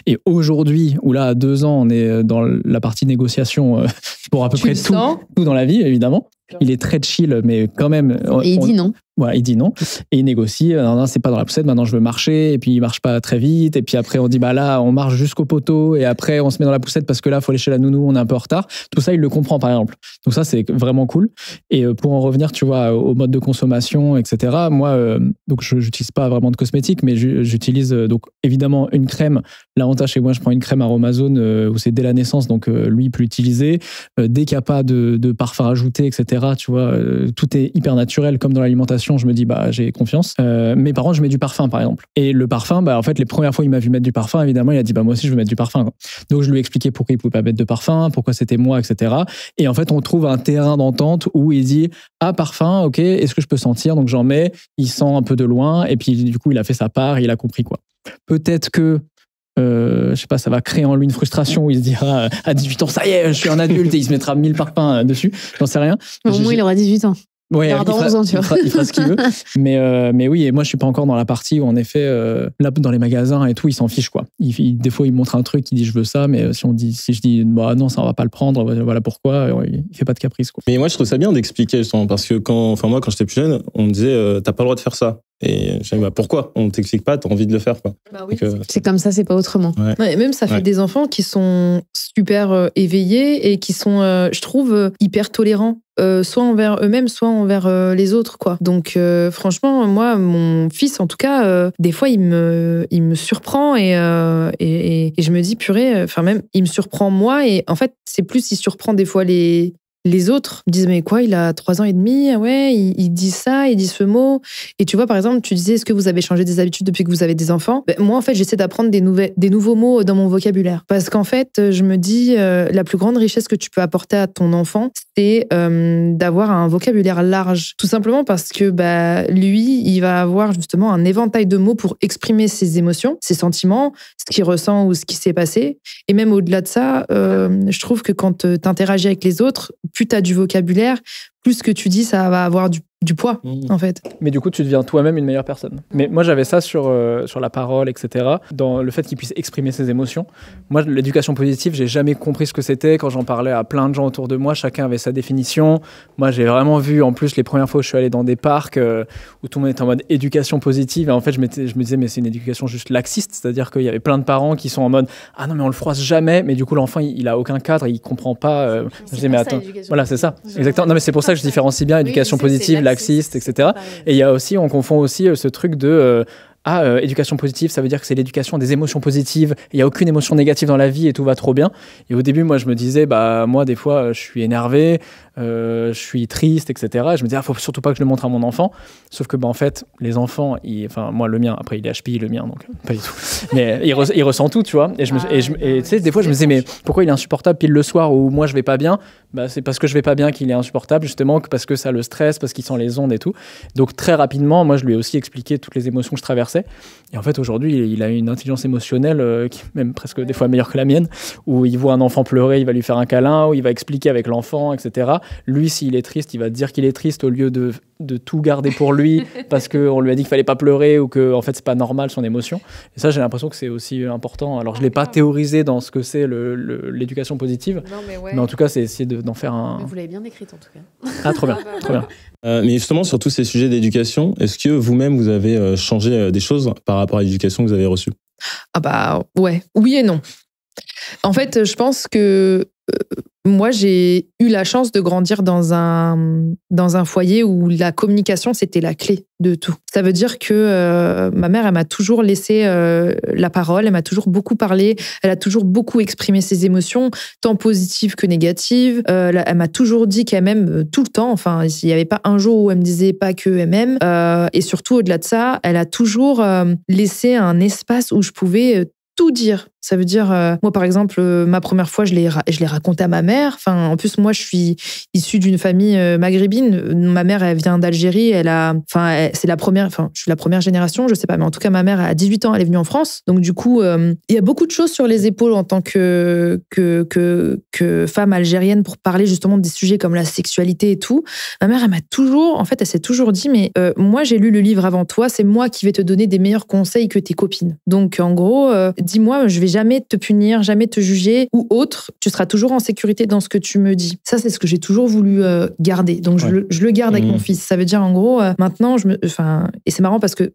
S3: Et aujourd'hui, où là, à 2 ans, on est dans la partie négociation pour à peu près tout dans la vie, évidemment. Il est très chill, mais quand même...
S2: Et il dit non.
S3: Voilà, il dit non. Et il négocie. Non, c'est pas dans la poussette, maintenant je veux marcher. Et puis il marche pas très vite. Et puis après, on dit, là, on marche jusqu'au poteau. Et après, on se met dans la poussette parce que là, il faut aller chez la nounou, on est un peu en retard. Tout ça, il le comprend, par exemple. Donc ça, c'est vraiment cool. Et pour en revenir, tu vois, au mode de consommation, etc., moi, donc je n'utilise pas vraiment de cosmétiques, mais j'utilise donc évidemment une crème. L'avantage, c'est que moi, je prends une crème Aromazone où c'est dès la naissance, donc lui, il peut l'utiliser. Dès qu'il n'y a pas de parfum ajouté, etc., tu vois, tout est hyper naturel, comme dans l'alimentation. Je me dis, j'ai confiance. Mais par contre, je mets du parfum, par exemple. Et le parfum, en fait, les premières fois, il m'a vu mettre du parfum, évidemment, il a dit, moi aussi, je veux mettre du parfum, quoi. Donc, je lui ai expliqué pourquoi il ne pouvait pas mettre de parfum, pourquoi c'était moi, etc. Et en fait, on trouve un terrain d'entente où il dit, parfum, ok, est-ce que je peux sentir? Donc, j'en mets, il sent un peu de loin, et puis, du coup, il a fait sa part, et il a compris, quoi. Peut-être que je sais pas, ça va créer en lui une frustration où il se dira à 18 ans, ça y est, je suis un adulte, et il se mettra 1000 parfums dessus, j'en sais rien.
S2: Au moins, il aura 18 ans.
S3: Ouais, il fera ce qu'il veut. Mais oui, et moi, je suis pas encore dans la partie où, en effet, là, dans les magasins et tout, il s'en fiche, quoi. Des fois, il montre un truc, il dit, je veux ça, mais si je dis, non, ça, on va pas le prendre, voilà pourquoi, il fait pas de caprice, quoi.
S4: Mais moi, je trouve ça bien d'expliquer, justement, parce que quand j'étais plus jeune, on me disait, t'as pas le droit de faire ça. Et je disais, pourquoi? On t'explique pas, t'as envie de le faire, quoi.
S5: Oui.
S2: Donc, c'est comme ça, c'est pas autrement.
S5: Ouais, même ça fait des enfants qui sont super éveillés et qui sont, je trouve, hyper tolérants. Soit envers eux-mêmes, soit envers les autres, quoi. Donc, franchement, moi, mon fils, en tout cas, des fois, il me surprend et je me dis, purée, même, il me surprend moi et en fait, c'est plus, il surprend des fois les autres. Ils disent, mais quoi, il a 3 ans et demi, il dit ça, il dit ce mot. Et tu vois, par exemple, tu disais, est-ce que vous avez changé des habitudes depuis que vous avez des enfants? Moi, en fait, j'essaie d'apprendre des nouveaux mots dans mon vocabulaire. Parce qu'en fait, je me dis, la plus grande richesse que tu peux apporter à ton enfant, c'est d'avoir un vocabulaire large. Tout simplement parce que lui, il va avoir justement un éventail de mots pour exprimer ses émotions, ses sentiments, ce qu'il ressent ou ce qui s'est passé. Et même au-delà de ça, je trouve que quand tu interagis avec les autres, plus tu as du vocabulaire, plus ce que tu dis, ça va avoir du poids, en fait.
S3: Mais du coup, tu deviens toi-même une meilleure personne. Mais moi, j'avais ça sur la parole, etc., dans le fait qu'il puisse exprimer ses émotions. Moi, l'éducation positive, j'ai jamais compris ce que c'était. Quand j'en parlais à plein de gens autour de moi, chacun avait sa définition. Moi, j'ai vraiment vu, en plus, les premières fois où je suis allé dans des parcs où tout le monde était en mode éducation positive. Et en fait, je me disais, mais c'est une éducation juste laxiste. C'est-à-dire qu'il y avait plein de parents qui sont en mode, ah non, mais on le froisse jamais. Mais du coup, l'enfant, il a aucun cadre, il comprend pas. Je disais, mais attends. Voilà, c'est ça. Exactement. Non, mais c'est pour ça que je différencie bien éducation positive, laxiste, etc. Et il y a aussi, on confond aussi ce truc de éducation positive, ça veut dire que c'est l'éducation des émotions positives, il n'y a aucune émotion négative dans la vie et tout va trop bien. Et au début, moi, je me disais, moi, des fois, je suis énervé, je suis triste, etc. Et je me disais, faut surtout pas que je le montre à mon enfant. Sauf que, en fait, les enfants, moi, le mien, après, il est HPI, le mien, donc pas du tout. Mais il ressent tout, tu vois. Et tu sais, des fois, je me disais, mais pourquoi il est insupportable pile le soir où moi, je vais pas bien? C'est parce que je vais pas bien qu'il est insupportable, justement, parce que ça le stresse, parce qu'il sent les ondes et tout. Donc, très rapidement, moi, je lui ai aussi expliqué toutes les émotions que je traversais. Et en fait, aujourd'hui, il a une intelligence émotionnelle qui est même presque des fois meilleure que la mienne, où il voit un enfant pleurer, il va lui faire un câlin, où il va expliquer avec l'enfant, etc. Lui, s'il est triste, il va dire qu'il est triste au lieu de de tout garder pour lui parce qu'on lui a dit qu'il fallait pas pleurer ou que en fait c'est pas normal son émotion. Et ça, j'ai l'impression que c'est aussi important. Alors je l'ai pas théorisé dans ce que c'est l'éducation positive, mais en tout cas c'est essayer d'en faire un.
S2: Mais vous l'avez bien écrite en tout cas.
S3: Ah, trop bien, trop bien.
S4: Mais justement, sur tous ces sujets d'éducation, est-ce que vous-même, vous avez changé des choses par rapport à l'éducation que vous avez reçue?
S5: Ah bah ouais, oui et non. En fait, je pense que moi, j'ai eu la chance de grandir dans un foyer où la communication, c'était la clé de tout. Ça veut dire que ma mère, elle m'a toujours laissé la parole, elle m'a toujours beaucoup parlé, elle a toujours beaucoup exprimé ses émotions, tant positives que négatives. Elle m'a toujours dit qu'elle m'aime tout le temps. Enfin, il n'y avait pas un jour où elle me disait pas qu'elle m'aime. Et surtout, au-delà de ça, elle a toujours laissé un espace où je pouvais tout dire. Ça veut dire, moi par exemple, ma première fois, je l'ai raconté à ma mère. Enfin, en plus, moi, je suis issue d'une famille maghrébine. Ma mère, elle vient d'Algérie. C'est la première. Enfin, je suis la première génération, je sais pas, mais en tout cas, ma mère à 18 ans, elle est venue en France. Donc du coup, il y a beaucoup de choses sur les épaules en tant que femme algérienne pour parler justement des sujets comme la sexualité et tout. Ma mère, elle s'est toujours dit, mais moi, j'ai lu le livre avant toi. C'est moi qui vais te donner des meilleurs conseils que tes copines. Donc en gros, dis-moi, je vais jamais te punir, jamais te juger ou autre. Tu seras toujours en sécurité dans ce que tu me dis. Ça, c'est ce que j'ai toujours voulu garder. Donc, je le garde avec mon fils. Ça veut dire, en gros, maintenant, et c'est marrant parce que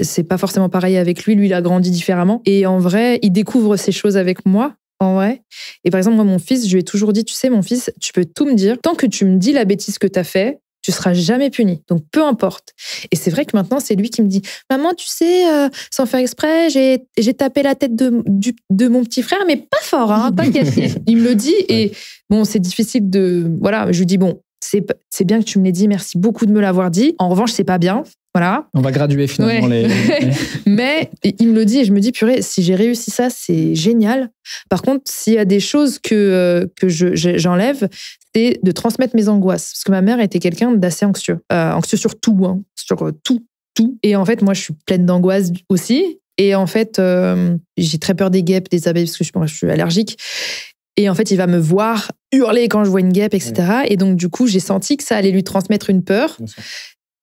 S5: c'est pas forcément pareil avec lui. Lui, il a grandi différemment. Et en vrai, il découvre ces choses avec moi. En vrai. Et par exemple, moi, mon fils, je lui ai toujours dit, tu sais, mon fils, tu peux tout me dire. Tant que tu me dis la bêtise que t'as fait, tu seras jamais puni. Donc, peu importe. Et c'est vrai que maintenant, c'est lui qui me dit, maman, tu sais, sans faire exprès, j'ai tapé la tête de mon petit frère, mais pas fort, hein, t'inquiète. Il me le dit et bon, c'est difficile de... Voilà, je lui dis, bon, c'est bien que tu me l'aies dit, merci beaucoup de me l'avoir dit. En revanche, c'est pas bien. Voilà.
S3: On va graduer finalement les...
S5: Mais il me le dit et je me dis, purée, si j'ai réussi ça, c'est génial. Par contre, s'il y a des choses que j'enlève, c'est de transmettre mes angoisses. Parce que ma mère était quelqu'un d'assez anxieux. Anxieux sur tout, hein, sur tout. Et en fait, moi, je suis pleine d'angoisse aussi. Et en fait, j'ai très peur des guêpes, des abeilles, parce que je suis allergique. Et en fait, il va me voir hurler quand je vois une guêpe, etc. Ouais. Et donc, du coup, j'ai senti que ça allait lui transmettre une peur.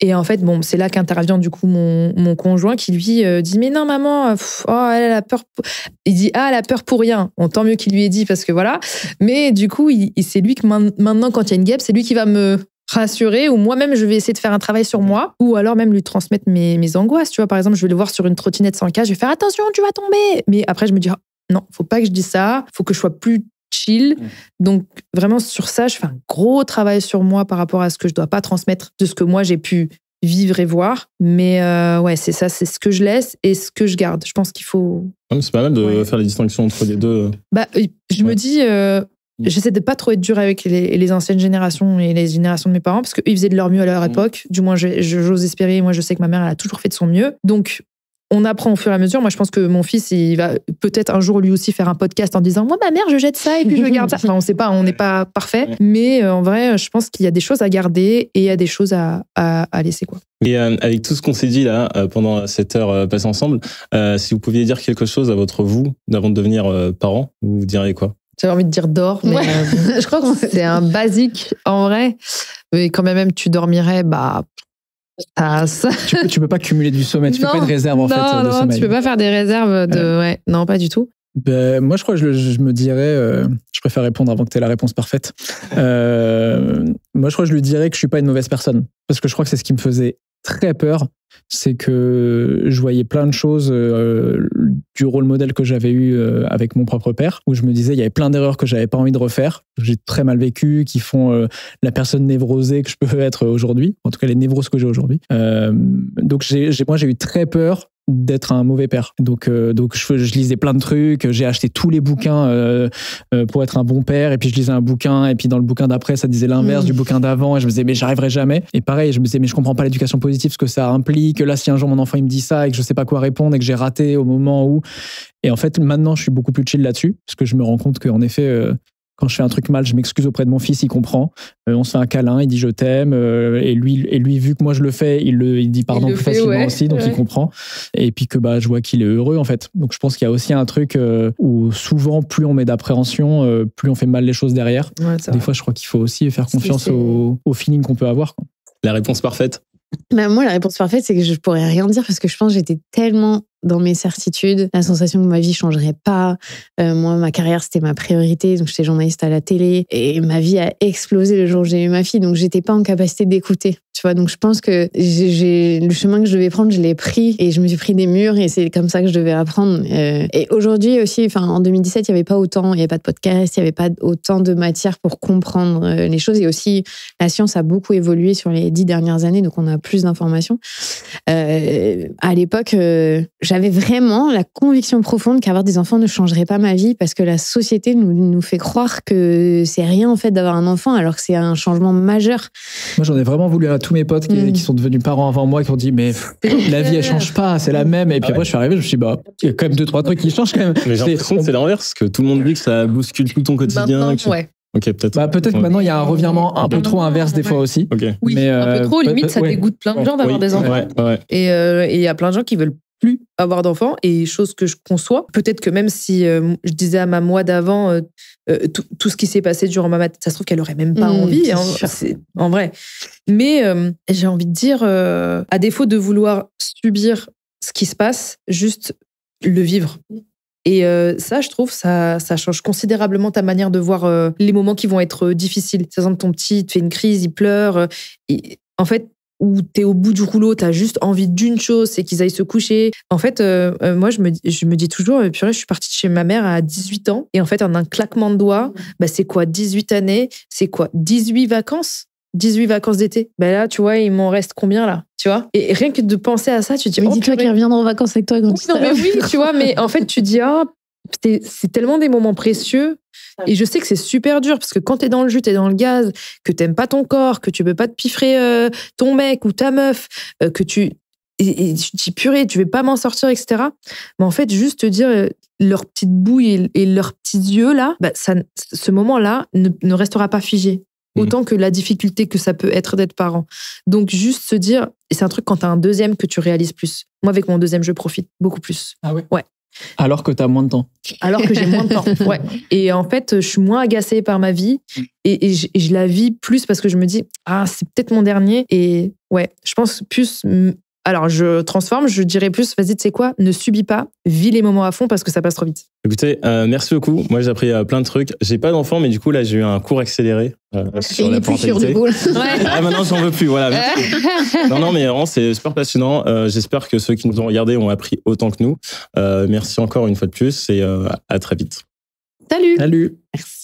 S5: Et en fait, bon, c'est là qu'intervient du coup mon conjoint qui lui dit, mais non maman, elle a peur. Il dit, elle a peur pour rien. Bon, tant mieux qu'il lui ait dit parce que voilà. Mais du coup, c'est lui que maintenant, quand il y a une guêpe, c'est lui qui va me rassurer, ou moi-même je vais essayer de faire un travail sur moi, ou alors même lui transmettre mes angoisses. Tu vois, par exemple, je vais le voir sur une trottinette sans casque, je vais faire attention, tu vas tomber. Mais après, je me dis, non, faut pas que je dise ça, faut que je sois plus chill. Donc vraiment sur ça, je fais un gros travail sur moi par rapport à ce que je dois pas transmettre de ce que moi j'ai pu vivre et voir. Mais ouais, c'est ça, c'est ce que je laisse et ce que je garde. Je pense qu'il faut...
S4: C'est pas mal de faire les distinctions entre les deux.
S5: Bah, je me dis... j'essaie de pas trop être dure avec les anciennes générations et les générations de mes parents parce qu'ils faisaient de leur mieux à leur époque. Du moins, j'ose espérer. Moi, je sais que ma mère, elle a toujours fait de son mieux. Donc, on apprend au fur et à mesure. Moi, je pense que mon fils, il va peut-être un jour lui aussi faire un podcast en disant « Moi, ma mère, je jette ça et puis je garde ça. » Enfin, on sait pas, on n'est pas parfait. Mais en vrai, je pense qu'il y a des choses à garder et il y a des choses à laisser, quoi.
S4: Et avec tout ce qu'on s'est dit là, pendant cette heure passée ensemble, si vous pouviez dire quelque chose à votre vous d'avant de devenir parent, vous diriez quoi?
S5: J'avais envie de dire dors, mais je crois que c'est un basique en vrai. Mais quand même, tu dormirais, bah...
S3: Tu peux pas cumuler du sommeil, tu fais pas une réserve en fait de sommeil.
S5: Non, tu peux pas faire des réserves de... Ouais, non, pas du tout.
S3: Moi, je crois que je me dirais... je préfère répondre avant que tu aies la réponse parfaite. Moi, je crois que je lui dirais que je suis pas une mauvaise personne. Parce que je crois que c'est ce qui me faisait très peur. C'est que je voyais plein de choses du rôle modèle que j'avais eu avec mon propre père, où je me disais il y avait plein d'erreurs que j'avais pas envie de refaire, que j'ai très mal vécu, qui font la personne névrosée que je peux être aujourd'hui, en tout cas les névroses que j'ai aujourd'hui. Donc moi j'ai eu très peur d'être un mauvais père. Donc je lisais plein de trucs, j'ai acheté tous les bouquins pour être un bon père, et puis je lisais un bouquin, et puis dans le bouquin d'après, ça disait l'inverse du bouquin d'avant, et je me disais, mais j'arriverai jamais. Et pareil, je me disais, mais je comprends pas l'éducation positive, ce que ça implique, que là, si un jour mon enfant il me dit ça, et que je sais pas quoi répondre, et que j'ai raté au moment où... Et en fait, maintenant, je suis beaucoup plus chill là-dessus, parce que je me rends compte qu'en effet... Quand je fais un truc mal, je m'excuse auprès de mon fils, il comprend. On se fait un câlin, il dit je t'aime. Et lui, vu que moi je le fais, il dit pardon plus facilement aussi, donc il comprend. Et puis que je vois qu'il est heureux en fait. Donc je pense qu'il y a aussi un truc où souvent, plus on met d'appréhension, plus on fait mal les choses derrière. Ouais, des fois, je crois qu'il faut aussi faire confiance au feeling qu'on peut avoir, quoi.
S4: La réponse parfaite?
S2: Bah, moi, la réponse parfaite, c'est que je pourrais rien dire parce que je pense que j'étais tellement dans mes certitudes, la sensation que ma vie changerait pas. Moi, ma carrière, c'était ma priorité. Donc, j'étais journaliste à la télé et ma vie a explosé le jour où j'ai eu ma fille. Donc, j'étais pas en capacité d'écouter. Tu vois, donc je pense que le chemin que je devais prendre, je l'ai pris et je me suis pris des murs et c'est comme ça que je devais apprendre. Et aujourd'hui aussi, en 2017, il y avait pas de podcast, il y avait pas autant de matière pour comprendre les choses. Et aussi, la science a beaucoup évolué sur les 10 dernières années, donc on a plus d'informations. À l'époque, j'avais vraiment la conviction profonde qu'avoir des enfants ne changerait pas ma vie parce que la société nous fait croire que c'est rien en fait d'avoir un enfant alors que c'est un changement majeur.
S3: Moi, j'en ai vraiment voulu à tous mes potes qui sont devenus parents avant moi, qui ont dit mais la vie elle change pas, c'est la même. Et puis après je suis arrivé, je me suis dit il y a quand même 2-3 trucs qui changent quand même.
S4: Mais j'ai l'impression que c'est l'inverse, que tout le monde dit que ça bouscule tout ton quotidien.
S5: Maintenant, ouais.
S4: Ok, peut-être.
S3: Peut-être que maintenant il y a un revirement un peu trop inverse des fois aussi.
S4: Okay.
S5: Oui, mais un peu trop, limite ça dégoûte plein de gens d'avoir des enfants.
S4: Ouais.
S5: Et il y a plein de gens qui veulent plus avoir d'enfants, et chose que je conçois. Peut-être que même si je disais à ma moi d'avant tout ce qui s'est passé durant ma matinée, ça se trouve qu'elle aurait même pas envie, c'est en vrai. Mais j'ai envie de dire, à défaut de vouloir subir ce qui se passe, juste le vivre. Et ça, je trouve, ça change considérablement ta manière de voir les moments qui vont être difficiles. Par exemple, ton petit, il te fait une crise, il pleure. Et, en fait, où t'es au bout du rouleau, t'as juste envie d'une chose, c'est qu'ils aillent se coucher. En fait, moi, je me dis toujours, purée, je suis partie de chez ma mère à 18 ans. Et en fait, en un claquement de doigts, c'est quoi 18 années? C'est quoi 18 vacances? 18 vacances d'été. Là, tu vois, il m'en reste combien, là? Tu vois? Et rien que de penser à ça, tu te dis...
S2: Mais dis-toi qu'ils reviendront en vacances avec toi.
S5: Non, mais oui, tu vois, mais en fait, tu te dis, c'est tellement des moments précieux. Et je sais que c'est super dur parce que quand t'es dans le jus, t'es dans le gaz, que t'aimes pas ton corps, que tu veux pas te piffrer ton mec ou ta meuf, que tu... Et tu te dis, purée, tu vais pas m'en sortir, etc. Mais en fait, juste te dire, leur petite bouille et leurs petits yeux, là, ce moment-là ne restera pas figé. Autant que la difficulté que ça peut être d'être parent. Donc, juste se dire, et c'est un truc quand t'as un deuxième que tu réalises plus. Moi, avec mon deuxième, je profite beaucoup plus.
S3: Ah ouais?
S5: Ouais.
S3: Alors que t'as moins de temps.
S5: Alors que j'ai moins de temps, ouais. Et en fait, je suis moins agacée par ma vie et je la vis plus parce que je me dis, c'est peut-être mon dernier. Et ouais, je pense plus... Alors, je transforme, je dirais plus, vas-y, tu sais quoi, ne subis pas, vis les moments à fond parce que ça passe trop vite.
S4: Écoutez, merci beaucoup. Moi, j'ai appris plein de trucs. J'ai pas d'enfant, mais du coup, là, j'ai eu un cours accéléré sur la parentalité. Maintenant, j'en veux plus. Voilà. Merci. Non, mais vraiment, c'est super passionnant. J'espère que ceux qui nous ont regardés ont appris autant que nous. Merci encore une fois de plus et à très vite.
S5: Salut.
S3: Salut.
S5: Merci.